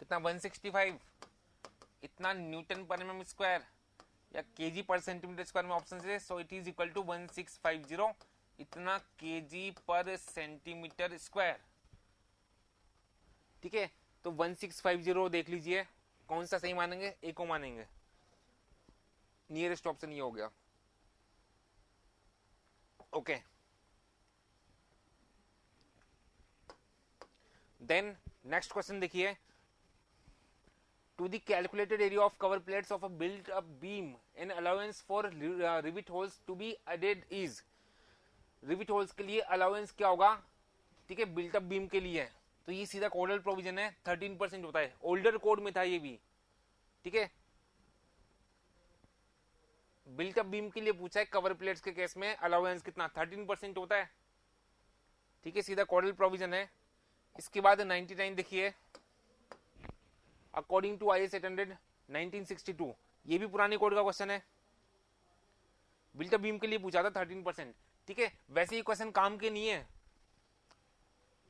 Speaker 1: कितना, 165, इतना न्यूटन पर mm स्क्वायर या केजी पर सेंटीमीटर स्क्वायर में ऑप्शन है, so it is equal to 1650, इतना केजी पर सेंटीमीटर स्क्वायर। ठीक है, तो 1650 देख लीजिए, कौन सा सही मानेंगे, ए को मानेंगे, नियरेस्ट ऑप्शन ये हो गया। ओके, देन नेक्स्ट क्वेश्चन देखिए, to the calculated area of cover plates of a built up beam an allowance for rivet holes to be added is, rivet holes के लिए अलाउंस क्या होगा, ठीक है, बिल्ट अप बीम के लिए, तो ये सीधा कोडल प्रोविजन है, 13% होता है, ओल्डर कोड में था ये भी, ठीक है, बिल्ट अप बीम के लिए पूछा है, कवर प्लेट्स के केस में अलाउंस कितना 13% होता है, ठीक है, सीधा कोडल प्रोविजन है। इसके बाद 99 देखिए, अकॉर्डिंग टू IS 800 1962, ये भी पुरानी कोड का क्वेश्चन है, बिल्ट अप बीम के लिए पूछा था 13%, ठीक है, वैसे ये क्वेश्चन काम के नहीं है,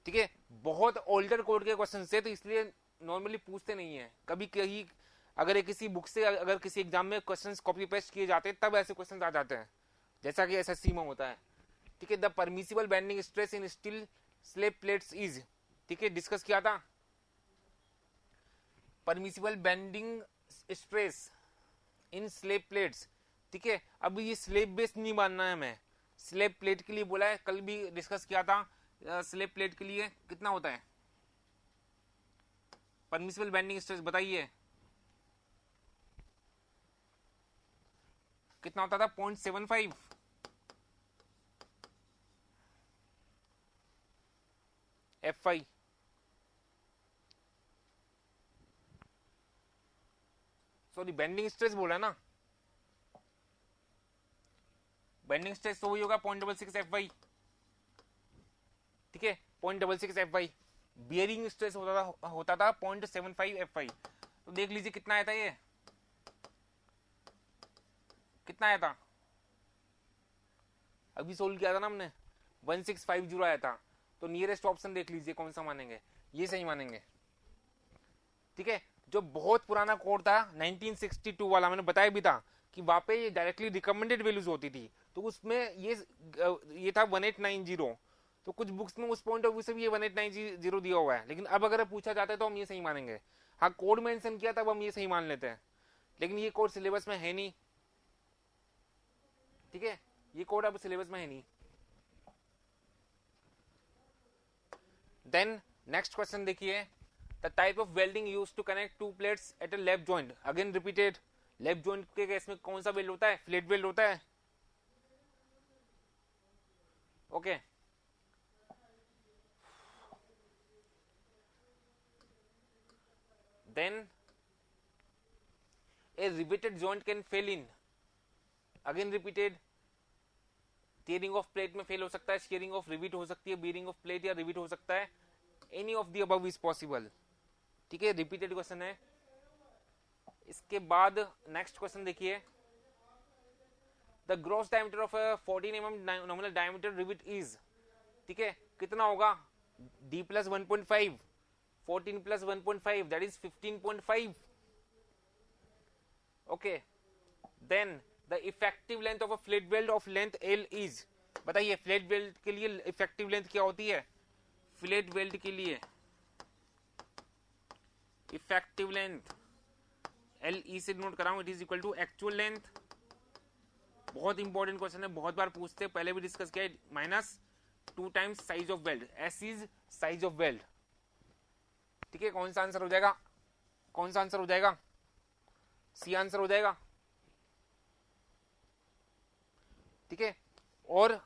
Speaker 1: ठीक है, बहुत ओल्डर कोड के क्वेश्चन से, तो इसलिए नॉर्मली पूछते नहीं है, कभी कहीं अगर किसी बुक से अगर किसी एग्जाम में क्वेश्चंस कॉपी पेस्ट किए जाते हैं तब ऐसे क्वेश्चंस आ जाते हैं, जैसा कि SSC में होता है, ठीक है। The permissible bending stress in steel slab plates is, ठीक है, डिस्कस किया था, permissible bending stress in slab plates, ठीक है, अब ये स्लेब बेस नहीं मानना है हमें, स्लेब प्लेट के लिए बोला है, कल भी डिस्कस किया था, स्लेब प्लेट के लिए कितना होता है परमिसिबल बेंडिंग स्ट्रेस, बताइए कितना होता था, 0.75, FI, सॉरी बेंडिंग स्ट्रेस बोला ना, बेंडिंग स्ट्रेस तो वही होगा 0.66 FI, ठीक है, 0.66 FI, बियरिंग स्ट्रेस होता था 0.75 FI, तो देख लीजिए कितना आया था, ये कितना आया था, अभी सोल्व किया था ना हमने, 1650 आया था, तो नियरेस्ट ऑप्शन देख लीजिए कौन सा मानेंगे, ये सही मानेंगे, ठीक है। जो बहुत पुराना कोड था 1962 वाला, मैंने बताया भी था कि वहां पे ये डायरेक्टली रिकमेंडेड वैल्यूज होती थी, तो उसमें ये था 1890, तो कुछ बुक्स में उस पॉइंट ऑफ व्यू से भी ये 1890 दिया हुआ है, लेकिन अब अगर पूछा जाता है तो हम ये सही मानेंगे, हाँ कोड मेंशन किया तब हम ये सही मान लेते हैं, लेकिन ये कोड सिलेबस में है नहीं, ठीक है, ये कोड अब सिलेबस में है नहीं। देन नेक्स्ट क्वेश्चन देखिए, the type of welding used to connect two plates at a left joint, again repeated, left joint के केस में कौन सा वेल्ड होता है, फ्लैट वेल्ड होता है, okay, then a riveted joint can fail in, again repeated, tearing of plate में फेल हो सकता है, शेयरिंग ऑफ रिविट हो सकती है, बीयरिंग ऑफ प्लेट या रिविट हो सकता है, any of the above is possible, ठीक है, रिपीटेड क्वेश्चन है। इसके बाद नेक्स्ट क्वेश्चन देखिए, the gross diameter of 14 mm nominal diameter rivet is, ठीक है, कितना होगा, D plus 1.5, 14 plus 1.5, that is 15.5, okay, then the effective length of a flat weld of length L is, बताइए फ्लैट वेल्ड के लिए इफेक्टिव लेंथ क्या होती है, फ्लैट वेल्ड के लिए इफेक्टिव लेंथ LE से नोट कराऊं, it is equal to actual length, बहुत इंपॉर्टेंट क्वेश्चन है, बहुत बार पूछते हैं, पहले भी डिस्कस किया है, minus 2 times size of weld, S is size of weld, ठीक है, कौन सा आंसर हो जाएगा, कौन सा आंसर हो जाएगा, सी आंसर हो जाएगा, ठीक है। और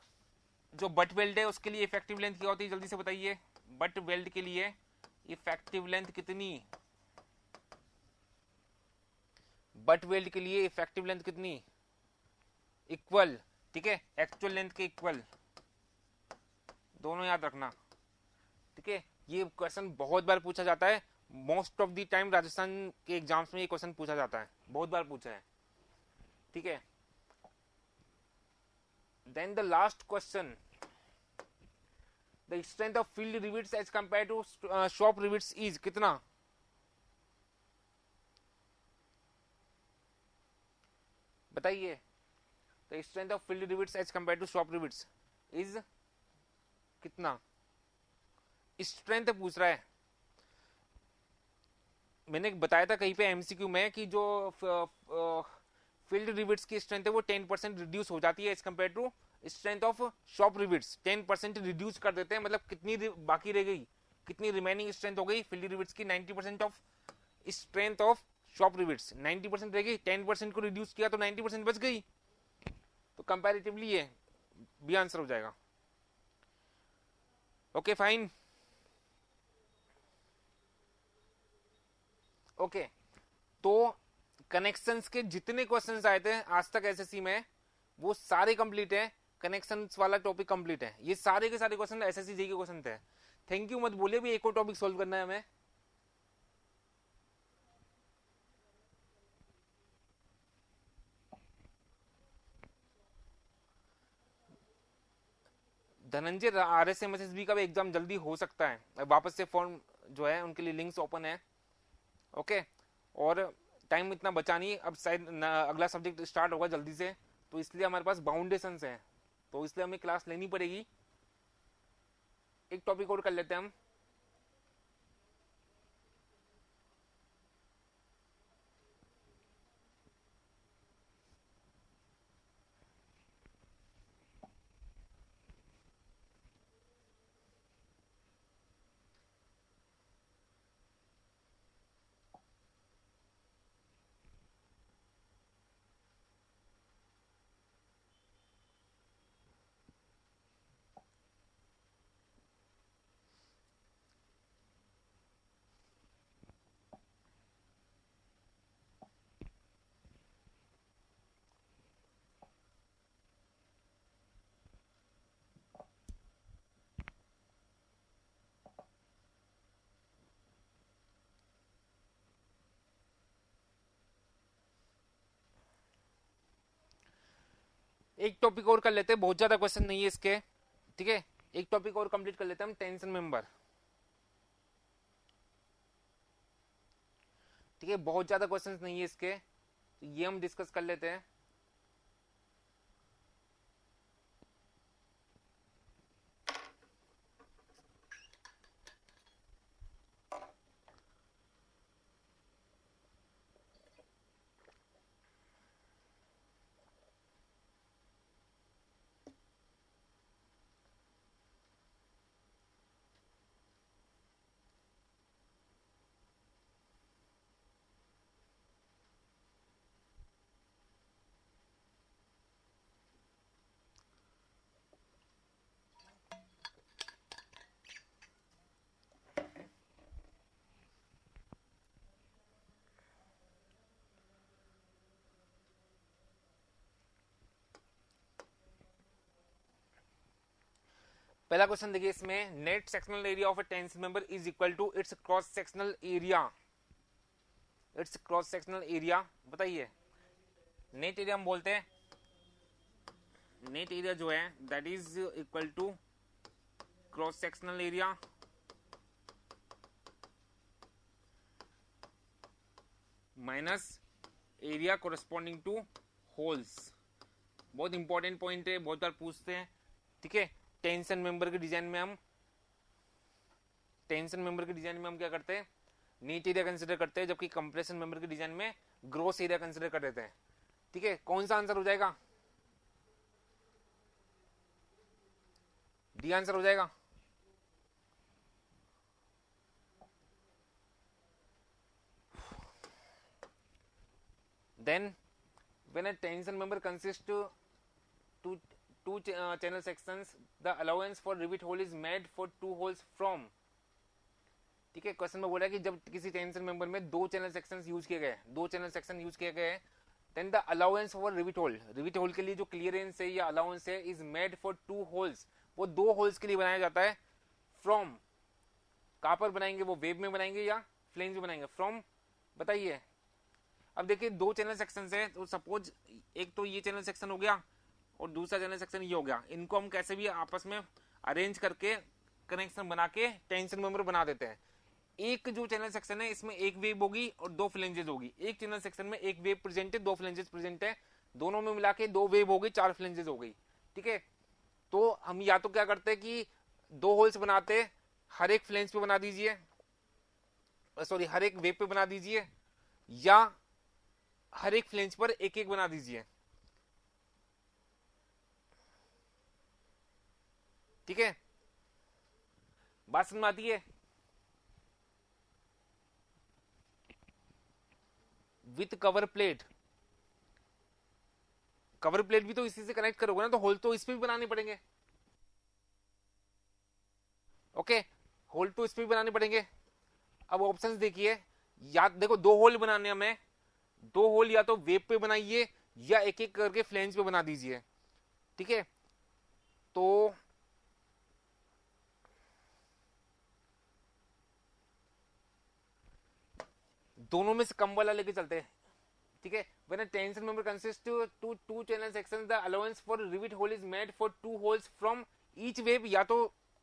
Speaker 1: जो बट वेल्ड है उसके लिए इफेक्टिव लेंथ क्या होती है, जल्दी से बताइए, बट वेल्ड के लिए इफेक्टिव लेंथ कितनी, बट वेल्ड के लिए इफेक्टिव लेंथ कितनी, इक्वल, ठीक है, एक्चुअल लेंथ के इक्वल, दोनों याद रखना, ठीक है। ये क्वेश्चन बहुत बार पूछा जाता है, most of the time Rajasthan के एग्जाम्स में ये क्वेश्चन पूछा जाता है, बहुत बार पूछा है, ठीक है। Then the last question, the strength of field rivets as compare to shop rivets is, कितना, बताइए, the strength of field rivets as compare to shop rivets is कितना, स्ट्रेंथ पूछ रहा है, मैंने बताया था कहीं पे एमसीक्यू में कि जो फील्ड रिविट्स की स्ट्रेंथ है वो 10% रिड्यूस हो जाती है as compare to strength of shop rivets. 10% reduce कर देते हैं, मतलब कितनी बाकी रह गई, कितनी रिमेनिंग स्ट्रेंथ हो गई फील्ड रिविट्स की, 90% of strength of shop rivets 90% रह गई, 10% को रिड्यूस किया तो 90% बच गई। तो कंपैरेटिवली ये बी आंसर हो जाएगा। Okay fine. ओके तो कनेक्शंस के जितने क्वेश्चंस आए थे आज तक एसएससी में वो सारे कंप्लीट है। कनेक्शंस वाला टॉपिक कंप्लीट है। ये सारे के सारे क्वेश्चन एसएससी जी के क्वेश्चन थे। थैंक यू मत बोलिए भी एक और टॉपिक सोल्व करना है हमें। धनंजय RSMSSB का भी एग्जाम जल्दी हो सकता है, वापस से फॉर्म जो है उनके लिए लिंक्स ओपन है। ओके और टाइम इतना बचा नहीं, अब शायद अगला सब्जेक्ट स्टार्ट होगा जल्दी से, तो इसलिए हमारे पास बाउंडेशंस हैं, तो इसलिए हमें क्लास लेनी पड़ेगी। एक टॉपिक और कर लेते हैं हम। एक टॉपिक और कर लेते हैं, बहुत ज्यादा क्वेश्चन नहीं है इसके, ठीक है। एक टॉपिक और कंप्लीट कर लेते हैं हम, टेंशन मेंबर, ठीक है। बहुत ज्यादा क्वेश्चंस नहीं है इसके, तो ये हम डिस्कस कर लेते हैं। पहला क्वेश्चन देखिए इसमें, net sectional area of a tension member is equal to its cross sectional area. Its cross sectional area बताइए। नेट एरिया हम बोलते हैं, नेट एरिया जो है that is equal to cross sectional area minus area corresponding to holes. बहुत इंपॉर्टेंट पॉइंट है, बहुत बार पूछते हैं, ठीक है। टेंशन मेंबर के डिजाइन में हम क्या करते हैं, नीट एरिया कंसिडर करते हैं, जबकि कंप्रेशन मेंबर के डिजाइन में ग्रोस एरिया कंसिडर कर देते हैं, ठीक है। कौन सा आंसर हो जाएगा, डी आंसर हो जाएगा। Then when a tension member consists two channel sections, the allowance for rivet hole is made for two holes from, ठीक है। क्वेश्चन में बोला है कि जब किसी टेंशन मेंबर में दो चैनल सेक्शन यूज किए गए, then the allowance for rivet hole के लिए जो क्लियरेंस है या अलाउंस है is made for two holes, वो दो होल्स के लिए बनाया जाता है। फ्रॉम कहां पर बनाएंगे, वो वेब में बनाएंगे या फ्लेंज में बनाएंगे, फ्रॉम बताइए। अब देखिए दो चैनल सेक्शन है, तो सपोज एक तो ये चैनल सेक्शन हो गया और दूसरा चैनल सेक्शन ये हो गया, इनको हम कैसे भी आपस में अरेंज करके कनेक्शन बना के टेंशन मेंबर बना देते हैं। एक जो चैनल सेक्शन है इसमें एक वेव होगी और दो फ्लेंजेस होगी, एक चैनल सेक्शन में एक वेव प्रेजेंट है, दो फ्लेंजेस प्रेजेंट है, दोनों में मिला के दो वेव हो गई, चार फ्लेंजेस हो गई, ठीक है। तो हम या तो क्या करते हैं कि दो होल्स बनाते, हर एक फ्लेंज पे बना दीजिए, सॉरी हर एक वेब पे बना दीजिए, या हर एक फ्लेंज पर एक एक बना दीजिए। ठीक है, बात समझ में आती है? With cover plate, cover plate भी तो इसी से कनेक्ट करोगे ना, तो होल तो इस पे भी बनाने पड़ेंगे। ओके, होल तो इस पे भी बनाने पड़ेंगे। अब ऑप्शंस देखिए, या देखो दो होल बनाने हमें, दो होल या तो वेब पे बनाइए या एक एक करके फ्लेंज पे बना दीजिए। ठीक है, तो दोनों में से कम वाला लेके चलते हैं। ठीक है, when a tension member consists to two channel sections, the allowance for rivet hole is made for two holes from each wave, या तो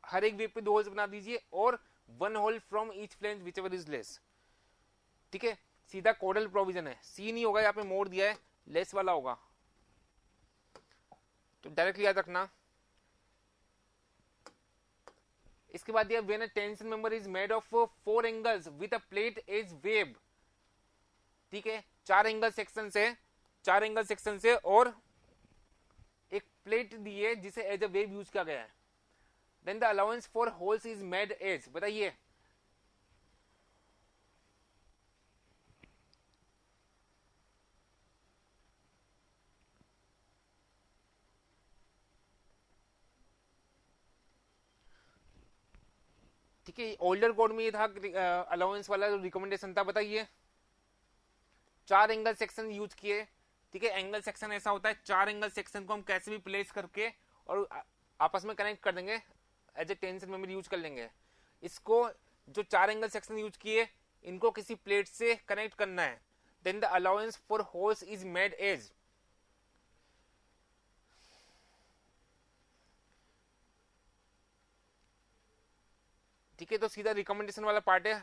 Speaker 1: हर एक वेब पे दो होल्स बना दीजिए, और one hole from each flange whichever is less. ठीक है, सीधा कोडल प्रोविजन है, सी नहीं होगा, यहाँ पे मोड़ दिया है, लेस वाला होगा, तो डायरेक्टली याद रखना। इसके बाद दिया when a tension member is made of four angles with a plate as wave। ठीक है, चार एंगल सेक्शन से, चार एंगल सेक्शन से और एक प्लेट दी है जिसे एज अ वेव यूज किया गया है, then the allowance for holes is made as, बताइए। ठीक है, ओल्डर कोड में ये था अलाउंस वाला जो रिकमेंडेशन था, बताइए। चार एंगल सेक्शन यूज किए। ठीक है, एंगल सेक्शन ऐसा होता है, चार एंगल सेक्शन को हम कैसे भी प्लेस करके और आपस में कनेक्ट कर देंगे, as a tension memory use कर लेंगे इसको। जो चार एंगल सेक्शन यूज किए, इनको किसी प्लेट से कनेक्ट करना है, then the allowance for holes is made as. ठीक है, तो सीधा रिकमेंडेशन वाला पार्ट है।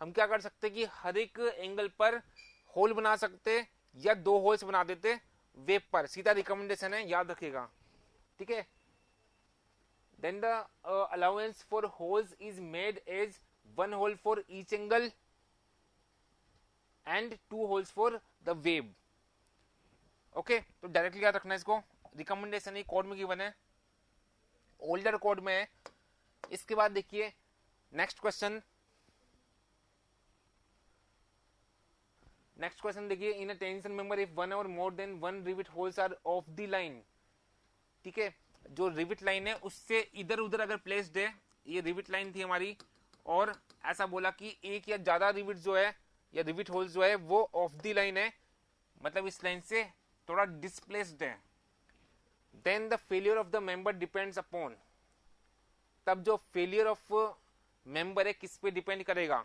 Speaker 1: हम क्या कर सकते कि हर एक एंगल पर होल बना सकते, या दो होल्स बना देते वेब पर, सीधा रिकमेंडेशन है, याद रखिएगा। ठीक है, then the allowance for holes is made as one hole for each angle and two holes for the wave। Okay, तो डायरेक्टली याद रखना इसको, रिकमेंडेशन ही कोड में गिवन है, ओल्डर कोड में है। इसके बाद देखिए नेक्स्ट क्वेश्चन, नेक्स्ट क्वेश्चन देखिए, in a tension member if one or more than one rivet holes are off the line. ठीक है, जो रिविट लाइन है उससे इधर उधर अगर प्लेस्ड है, ये रिविट लाइन थी हमारी, और ऐसा बोला कि एक या ज्यादा रिविट जो है या रिविट होल्स जो है वो ऑफ द लाइन है, मतलब इस लाइन से थोड़ा डिस्प्लेस्ड है, then the failure of the member depends upon. तब जो फेलियर ऑफ मेंबर है किस पे डिपेंड करेगा।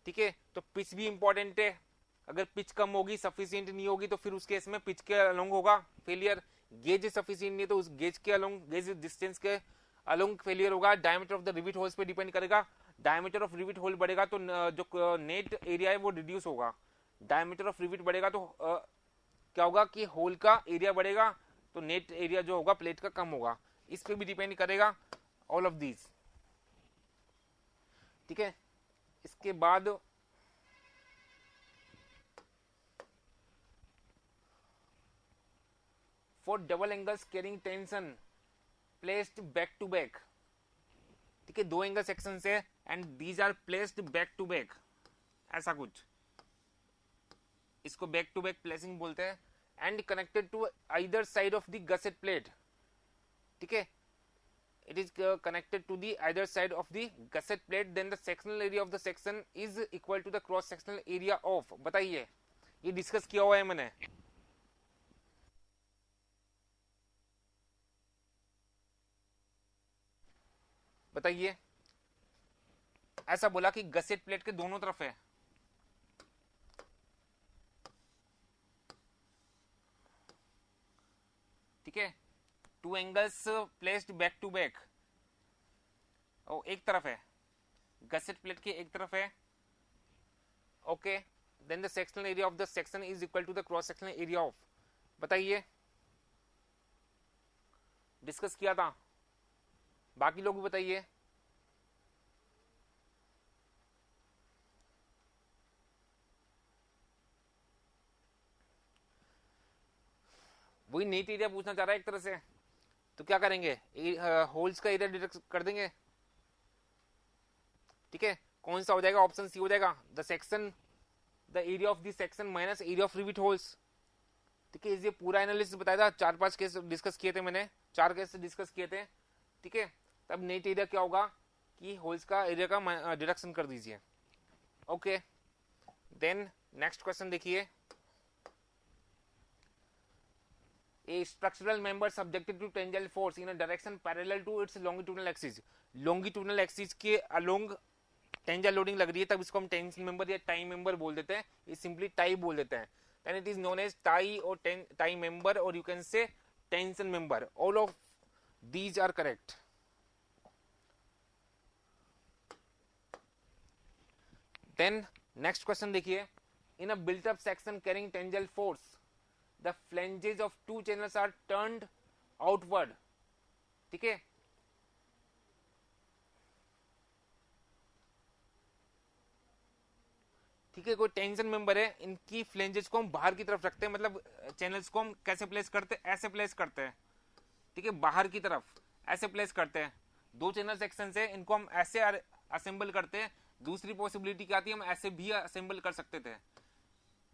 Speaker 1: ठीक है, तो पिच भी इंपॉर्टेंट है, अगर पिच कम होगी, सफिशिएंट नहीं होगी, तो फिर उस केस में पिच के अलोंग होगा फेलियर। गेज सफिशिएंट नहीं है तो उस गेज के अलोंग, गेज डिस्टेंस के अलोंग फेलियर होगा। Diameter of the rivet holes पे डिपेंड करेगा, डायमीटर ऑफ रिविट होल बढ़ेगा तो जो नेट एरिया है वो रिड्यूस होगा। डायमीटर ऑफ रिविट बढ़ेगा तो क्या होगा कि होल का एरिया बढ़ेगा, तो नेट एरिया जो होगा प्लेट का कम होगा। इस पे भी डिपेंड करेगा ऑल ऑफ दीज। ठीक है, इसके बाद for double angles carrying tension placed back to back. ठीक है, दो एंगल सेक्शन से and these are placed back to back, ऐसा कुछ, इसको बैक टू बैक प्लेसिंग बोलते हैं, and connected to either side of the gusset plate. ठीक है, it is connected to the either side of the gusset plate, then the sectional area of the section is equal to the cross sectional area of। बताइए, ये डिस्कस किया हुआ है मैंने। बताइए, ऐसा बोला कि गसेट प्लेट के दोनों तरफ है, ठीक है, two angles placed back to back, ओ एक तरफ है, गसेट प्लेट की एक तरफ है। Okay, then the sectional area of the section is equal to the cross sectional area of. बताइए, डिस्कस किया था, बाकी लोग भी बताइए। वही नेट एरिया पूछना चाह रहा है एक तरह से। तो क्या करेंगे, होल्स का एरिया डिडक्ट कर देंगे। ठीक है, कौन सा हो जाएगा, ऑप्शन सी हो जाएगा, the section, the area of this section minus area of rivet holes. ठीक है, ये पूरा एनालिसिस बताया था, 4-5 केस डिस्कस किए थे मैंने, 4 केस डिस्कस किए थे। ठीक है, तब नेट एरिया क्या होगा कि होल्स का एरिया का डिडक्शन कर दीजिए। ओके, देन नेक्स्ट क्वेश्चन देखिए, a structural member subjected to tangential force in a direction parallel to its longitudinal axis, longitudinal axis के along टेंजल लोडिंग लग रही है, तब इसको हम टेंशन मेंबर या टाई मेंबर बोल देते हैं, ये सिंपली टाई बोल देते हैं। Then it is known as tie और टाई मेंबर, और you can say tension member. All of these are correct. Then next question देखिए, in a built up section carrying tensile force the flanges of two channels are turned outward। ठीक है, ठीक है, कोई टेंशन मेंबर है, इनकी फ्लेंजेस को हम बाहर की तरफ रखते हैं, मतलब चैनल्स को हम कैसे प्लेस करते हैं, ऐसे प्लेस करते हैं। ठीक है, बाहर की तरफ ऐसे प्लेस करते हैं। दो चैनल सेक्शन है, इनको हम ऐसे असेंबल करते हैं। दूसरी पॉसिबिलिटी क्या आती है, हम ऐसे भी असेंबल कर सकते थे।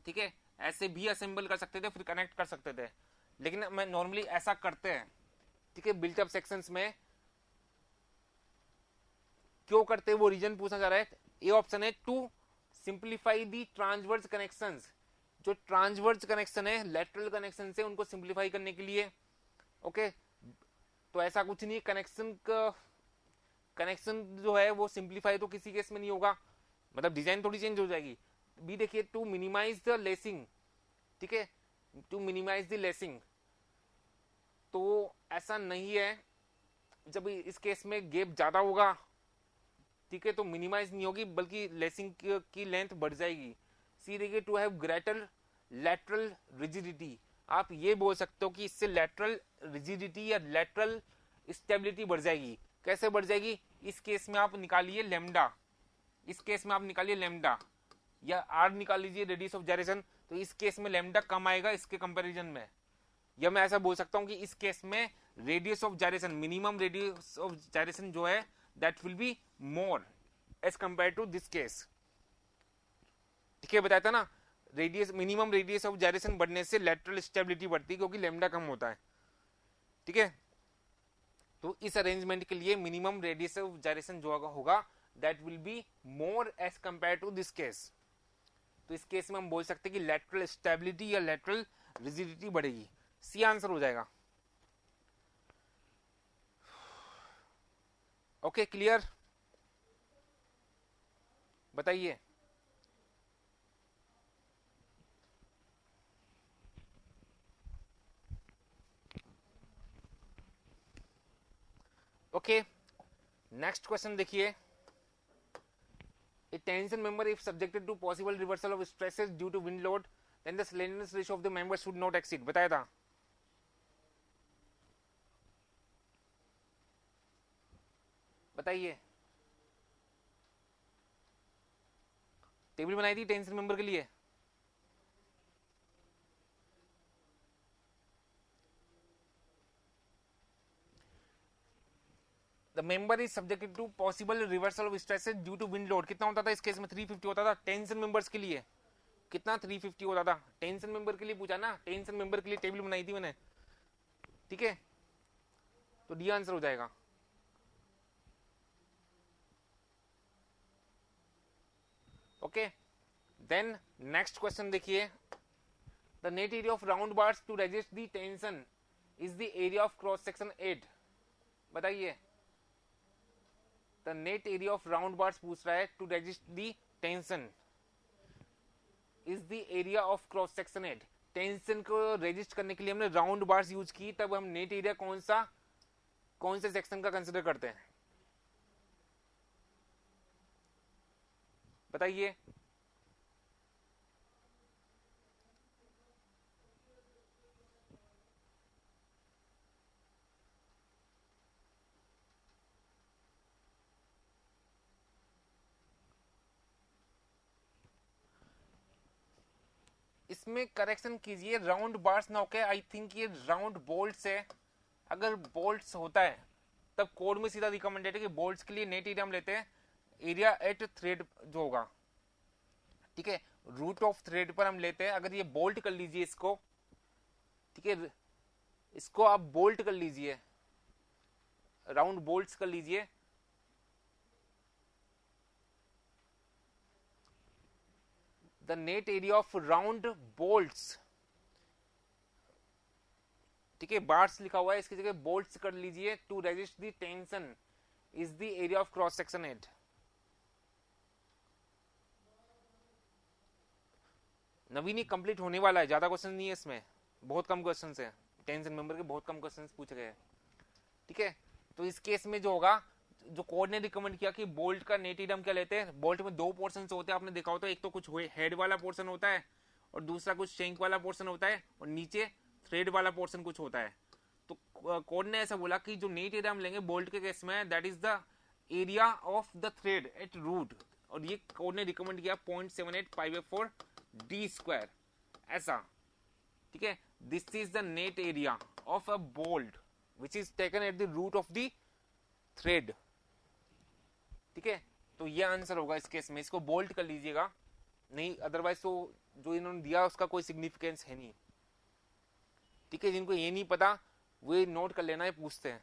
Speaker 1: ठीक है, ऐसे भी असेंबल कर सकते थे, फिर कनेक्ट कर सकते थे, लेकिन मैं नॉर्मली ऐसा करते हैं। ठीक है, बिल्ट अप सेक्शंस में क्यों करते हैं वो रीजन पूछा जा रहा है। ए ऑप्शन है to simplify the transverse connections, जो ट्रांसवर्स कनेक्शन है लेटरल कनेक्शन से, उनको सिंप्लीफाई करने के लिए। ओके, तो ऐसा कुछ नहीं, कनेक्शन जो है वो सिंप्लीफाई तो किसी केस में नहीं होगा, मतलब डिजाइन थोड़ी चेंज हो जाएगी। बी देखिए, टू मिनिमाइज द लेसिंग। ठीक है, टू मिनिमाइज द लेसिंग, तो ऐसा नहीं है, जब इस केस में गैप ज्यादा होगा, ठीक है, तो मिनिमाइज नहीं होगी बल्कि लेसिंग की लेंथ बढ़ जाएगी। सी देखिए, to have greater lateral rigidity, आप ये बोल सकते हो कि इससे लेटरल रिजिडिटी या लेटरल स्टेबिलिटी बढ़ जाएगी। कैसे बढ़ जाएगी, इस केस में आप निकालिए लेमडा, इस केस में आप निकालिए लेमडा, या आर निकाल लीजिए रेडियस ऑफ जायरेशन, तो इस केस में लेमडा कम आएगा इसके कंपैरिजन में। या मैं ऐसा बोल सकता हूं कि इस केस में radius of gyration, minimum radius of gyration जो है that will be more as compare to this case. ठीक है, बताया था ना, radius, minimum radius of gyration बढ़ने से लेटरल स्टेबिलिटी बढ़ती है, क्योंकि लेमडा कम होता है। ठीक है, तो इस अरेंजमेंट के लिए मिनिमम रेडियस ऑफ जायरेशन जो होगा that will be more as compare to this case. तो इस केस में हम बोल सकते हैं कि लेटरल स्टेबिलिटी या लेटरल रिजिडिटी बढ़ेगी। सी आंसर हो जाएगा। ओके, क्लियर, बताइए। ओके, नेक्स्ट क्वेश्चन देखिए, a tension member if subjected to possible reversal of stresses due to wind load, then the slenderness ratio of the member should not exceed। बताया था, बताइए, टेबल बनाई थी टेंशन मेंबर के लिए। The member is subjected to possible reversal of stresses due to wind load, कितना होता था इस केस में, 350 होता था। टेंशन मेंबर्स के लिए कितना, 350 होता था। टेंशन मेंबर के लिए पूछा ना, टेंशन मेंबर के लिए टेबल बनाई थी मैंने। ठीक है, तो डी आंसर हो जाएगा। ओके, देन नेक्स्ट क्वेश्चन देखिए, the net area of round bars to resist the tension is the area of cross section 8। बताइए, the net area of round bars पूछ रहा है to resist the tension is the area of cross section 8। Tension को रेजिस्ट करने के लिए हमने राउंड बार्स यूज की, तब हम नेट एरिया कौन से सेक्शन का कंसिडर करते हैं, बताइए। इसमें करेक्शन कीजिए, राउंड बार्स ना होके आई थिंक ये राउंड बोल्ट्स है। अगर बोल्ट्स होता है तब कोड में सीधा रिकमेंडेड है कि बोल्ट्स के लिए नेट एरिया हम लेते हैं एरिया एट थ्रेड जो होगा, ठीक है, रूट ऑफ थ्रेड पर हम लेते हैं। अगर ये बोल्ट कर लीजिए इसको, ठीक है, इसको आप बोल्ट कर लीजिए, राउंड बोल्ट्स कर लीजिए, the net area of round bolts, ठीक है, बार्स लिखा हुआ है इसकी जगह बोल्ट्स कर लीजिए, to resist the tension is the area of cross section at. Naveen ये कंप्लीट होने वाला है, ज्यादा क्वेश्चन नहीं है इसमें, बहुत कम क्वेश्चन है, टेंशन मेंबर के बहुत कम क्वेश्चन पूछे गए हैं, ठीक है। तो इस केस में जो होगा, जो कोड ने रिकमेंड किया कि बोल्ट का नेट एरिया हम क्या लेते हैं, बोल्ट में दो पोर्शन होते हैं, आपने देखा होता है, एक तो कुछ हेड वाला पोर्शन होता है और दूसरा कुछ शेंक वाला पोर्शन होता है और नीचे थ्रेड वाला पोर्शन कुछ होता है। तो कोड ने ऐसा बोला कि जो नेट एरिया हम लेंगे बोल्ट के केस में, that is the area of the thread at root, और ये कोड ने रिकमेंड किया 0.7854 डी स्क्वायर ऐसा, ठीक है। This is the net area of a bolt which is taken at the root of the thread, ठीक है। तो ये आंसर होगा इस केस में, इसको बोल्ट कर लीजिएगा, नहीं अदरवाइज तो जो इन्होंने दिया उसका कोई सिग्निफिकेंस है नहीं, ठीक है। जिनको ये नहीं पता वो नोट कर लेना, ये पूछते हैं।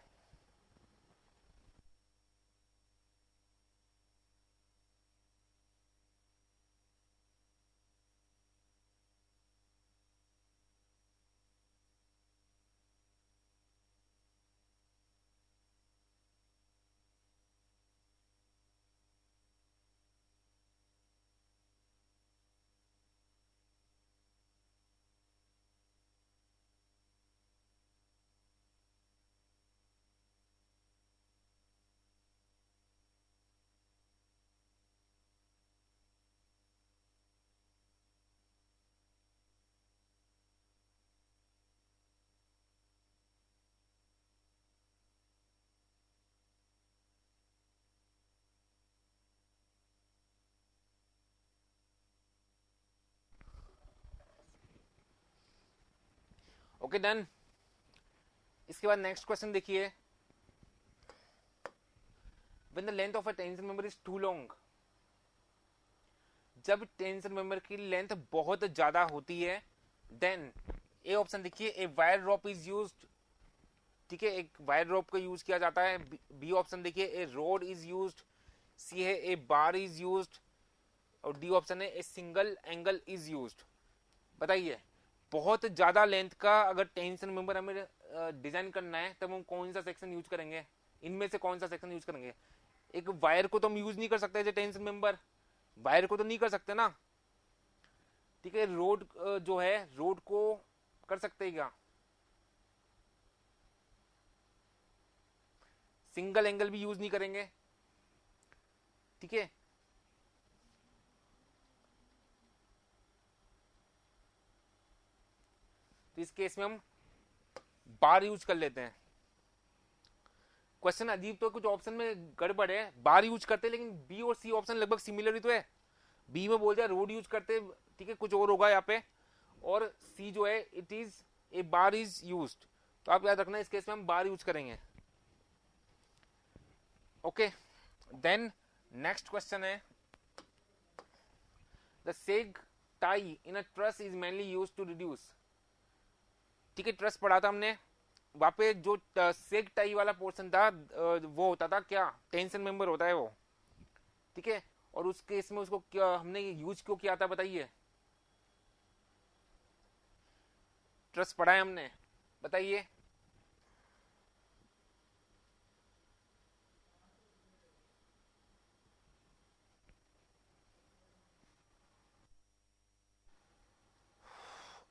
Speaker 1: Okay done. इसके बाद नेक्स्ट क्वेश्चन देखिए, when the length of a tension member is too long, जब टेंशन मेंबर की लेंथ बहुत ज्यादा होती है, देन ए ऑप्शन देखिए, a wire drop is used, ठीक है, एक वायर ड्रॉप का यूज किया जाता है। बी ऑप्शन देखिए, ए रोड इज यूज्ड, सी है ए बार इज यूज्ड, और डी ऑप्शन है a single angle is used. बताइए, बहुत ज्यादा लेंथ का अगर टेंशन मेंबर हमें डिजाइन करना है तब हम कौन सा सेक्शन यूज करेंगे, इनमें से कौन सा सेक्शन यूज करेंगे। एक वायर को तो हम यूज नहीं कर सकते एज टेंशन मेंबर, वायर को तो नहीं कर सकते ना, ठीक है। रोड जो है, रोड को कर सकते हैं क्या, सिंगल एंगल भी यूज नहीं करेंगे, ठीक है। तो इस केस में हम बार यूज कर लेते हैं। क्वेश्चन अजीब तो कुछ ऑप्शन में गड़बड़ है, बार यूज करते हैं, लेकिन बी और सी ऑप्शन लगभग सिमिलर ही तो है। बी में बोल दिया रोड यूज करते, ठीक है, कुछ और होगा यहाँ पे, और सी जो है it is a bar is used, तो आप याद रखना इस केस में हम बार यूज करेंगे। ओके, देन नेक्स्ट क्वेश्चन है, the sag tie in a truss is mainly used to reduce, ठीक है, ट्रस पढ़ा था हमने, वहां पे जो सेग टाई वाला पोर्शन था वो होता था क्या, टेंशन मेंबर होता है वो, ठीक है। और उस केस में उसको क्या हमने यूज क्यों किया था बताइए, ट्रस पढ़ा है हमने, बताइए।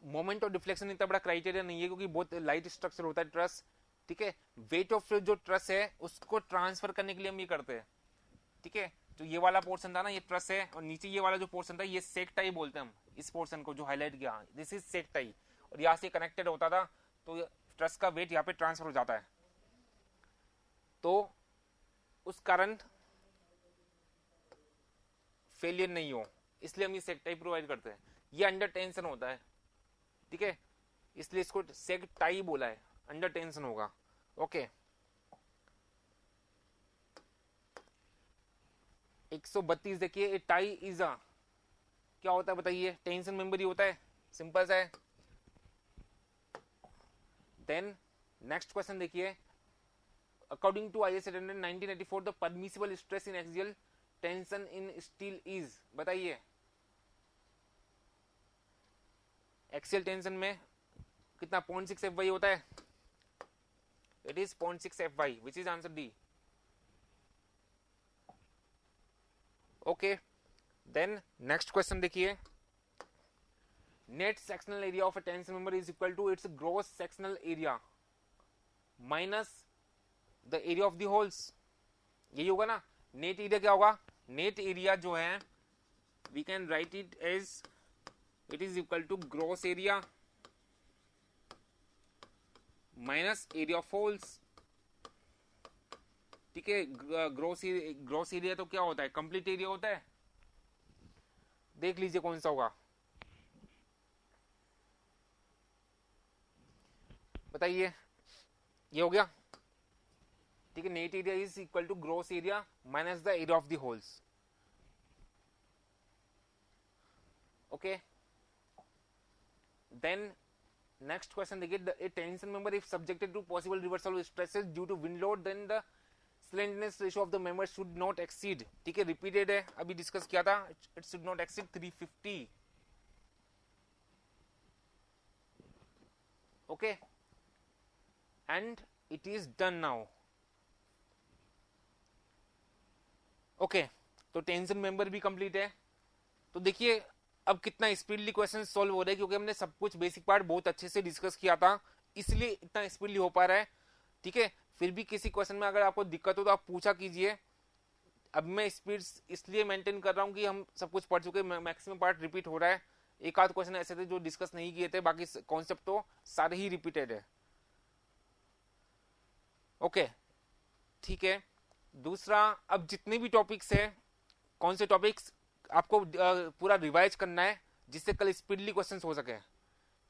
Speaker 1: मोमेंट और डिफ्लेक्शन इतना बड़ा क्राइटेरिया नहीं है, क्योंकि बहुत लाइट स्ट्रक्चर होता है ट्रस, ठीक है। वेट ऑफ जो ट्रस है उसको ट्रांसफर करने के लिए हम ये करते हैं, ठीक है। तो ये वाला पोर्शन था ना, ये ट्रस है, और नीचे ये वाला जो पोर्शन था ये सेक टाई बोलते हैं हम इस पोर्शन को जो हाईलाइट किया, दिस इज सेक टाई, और यहाँ से कनेक्टेड होता था, तो ट्रस का वेट यहाँ पे ट्रांसफर हो जाता है, तो उस कारण फेलियर नहीं हो, इसलिए हम ये सेक टाई प्रोवाइड करते हैं। ये अंडर टेंशन होता है, ठीक है, इसलिए इसको सेक टाई बोला है, अंडर टेंशन होगा। ओके 132 देखिए, ए टाई इज अ, क्या होता है बताइए, टेंशन मेंबर ही होता है, सिंपल सा है। देन नेक्स्ट क्वेश्चन देखिए, according to IS standard 1984 the permissible stress in axial tension in steel is, बताइए एक्सियल टेंशन में कितना 0.6 FY होता है, it is 0.6 FY which is answer D. Okay then next question देखिए, net sectional area of a tension member is equal to its gross sectional area minus the area of the holes, यही होगा ना। नेट एरिया क्या होगा, नेट एरिया जो है we can write it as it is equal to gross area minus area of holes, ठीक है। ग्रॉस एरिया तो क्या होता है, कंप्लीट एरिया होता है, देख लीजिए कौन सा होगा, बताइए, ये हो गया, ठीक है। Net area is equal to gross area minus the area of the holes. Okay then next question देखिए, a tension member if subjected to possible reversal stresses due to wind load then the slenderness ratio of the member should not exceed, ठीक है, रिपीटेड है, अभी डिस्कस किया था, it should not exceed 350। Okay and it is done now. Okay तो टेंशन मेंबर भी कंप्लीट है। तो देखिए अब कितना स्पीडली क्वेश्चन सॉल्व हो रहा है, क्योंकि हमने सब कुछ बेसिक पार्ट बहुत अच्छे से डिस्कस किया था, इसलिए इतना स्पीडली हो पा रहा है, ठीक है। फिर भी किसी क्वेश्चन में अगर आपको दिक्कत हो तो आप पूछा कीजिए। अब मैं स्पीड इसलिए मेंटेन कर रहा हूँ कि हम सब कुछ पढ़ चुके, मैक्सिमम पार्ट रिपीट हो रहा है, एक आध क्वेश्चन ऐसे थे जो डिस्कस नहीं किए थे, बाकी कॉन्सेप्ट तो सारे ही रिपीटेड है। ओके ठीक है, दूसरा अब जितने भी टॉपिक्स है, कौन से टॉपिक्स आपको पूरा रिवाइज करना है जिससे कल स्पीडली क्वेश्चंस हो सके,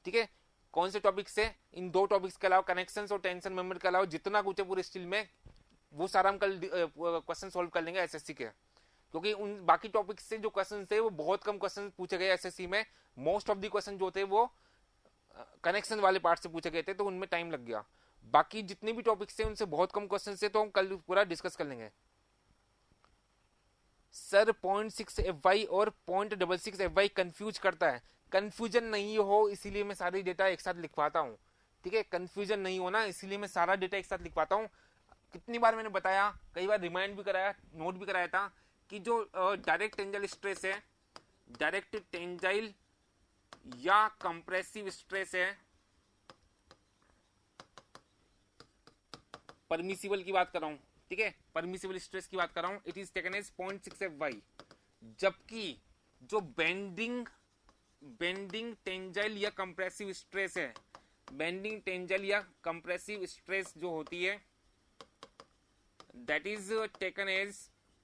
Speaker 1: ठीक है। कौन से टॉपिक्स है, इन दो टॉपिक्स के अलावा कनेक्शंस और टेंशन मेंबर के अलावा जितना कुछ है पूरे स्टील में, वो सारा हम कल क्वेश्चन सॉल्व कर लेंगे एसएससी के, क्योंकि उन बाकी टॉपिक्स से जो क्वेश्चन थे वो बहुत कम क्वेश्चन पूछे गए एसएससी में, मोस्ट ऑफ द क्वेश्चन जो थे वो कनेक्शन वाले पार्ट से पूछे गए थे, तो उनमें टाइम लग गया। बाकी जितने भी टॉपिक्स थे उनसे बहुत कम क्वेश्चन थे, तो हम कल पूरा डिस्कस कर लेंगे। सर 0.6 FY और 0.66 FY कंफ्यूज करता है, कंफ्यूजन नहीं हो इसीलिए मैं सारी डेटा एक साथ लिखवाता हूँ, ठीक है। कंफ्यूजन नहीं होना इसलिए मैं सारा डेटा एक साथ लिखवाता हूँ। कितनी बार मैंने बताया, कई बार रिमाइंड भी कराया, नोट भी कराया था कि जो डायरेक्ट टेंजाइल स्ट्रेस है, डायरेक्ट टेंजाइल या कंप्रेसिव स्ट्रेस है, परमिसिबल की बात कर रहा हूं, ठीक है, परमिसिबल स्ट्रेस की बात कर रहा हूं, it is taken as 0.6 FY, जबकि जो बेंडिंग टेंजाइल या कंप्रेसिव स्ट्रेस है, बेंडिंग टेंजाइल या कंप्रेसिव स्ट्रेस जो होती है that is taken as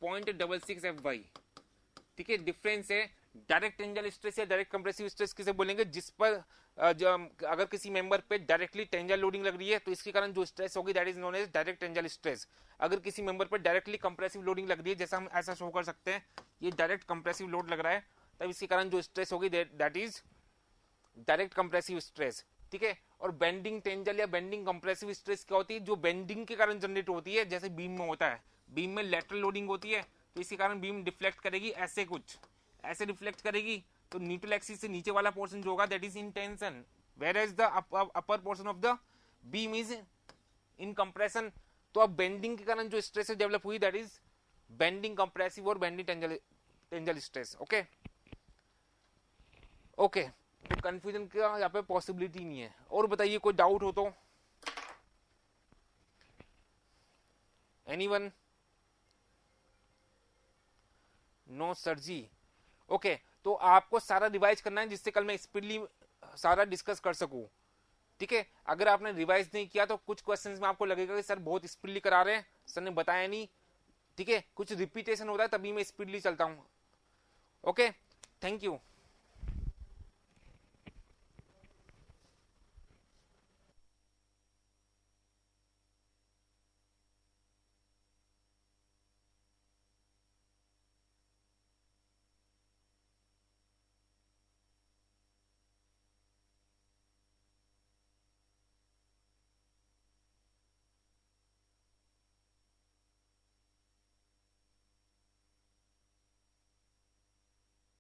Speaker 1: 0.66 FY, ठीक है। डिफरेंस है, डायरेक्ट टेंजाइल स्ट्रेस या डायरेक्ट कंप्रेसिव स्ट्रेस किसे बोलेंगे, जिस पर अगर किसी मेंबर पे डायरेक्टली टेंजाइल लोडिंग लग रही है तो इसके कारण जो स्ट्रेस होगी that is known as direct tensile stress. अगर किसी मेंबर पर डायरेक्टली कंप्रेसिव लोडिंग लग रही है, जैसा हम ऐसा शो कर सकते हैं, ये डायरेक्ट कंप्रेसिव लोड लग रहा है, तब इसके कारण जो स्ट्रेस होगी that is direct compressive stress, ठीक है। और बेंडिंग टेंजाइल या बेंडिंग कंप्रेसिव स्ट्रेस क्या होती है, जो बेंडिंग के कारण जनरेट होती है, जैसे बीम में होता है, बीम में लेटरल लोडिंग होती है तो इसी कारण बीम डिफ्लेक्ट करेगी, ऐसे कुछ ऐसे डिफ्लेक्ट करेगी, तो न्यूट्रल एक्सिस से नीचे वाला पोर्शन जो होगा that is in tension, whereas the upper portion of the beam is in compression. तो अब बेंडिंग के कारण जो स्ट्रेस डेवलप हुई दैट इज बेंडिंग कंप्रेसिव और bending tensile stress. Okay okay, तो कंफ्यूजन का यहाँ पे पॉसिबिलिटी नहीं है। और बताइए कोई डाउट हो तो, एनीवन? नो सर जी। ओके तो आपको सारा रिवाइज करना है जिससे कल मैं स्पीडली सारा डिस्कस कर सकूं, ठीक है। अगर आपने रिवाइज नहीं किया तो कुछ क्वेश्चंस में आपको लगेगा कि सर बहुत स्पीडली करा रहे हैं, सर ने बताया नहीं, ठीक है, कुछ रिपीटेशन होता है तभी मैं स्पीडली चलता हूं। Okay thank you.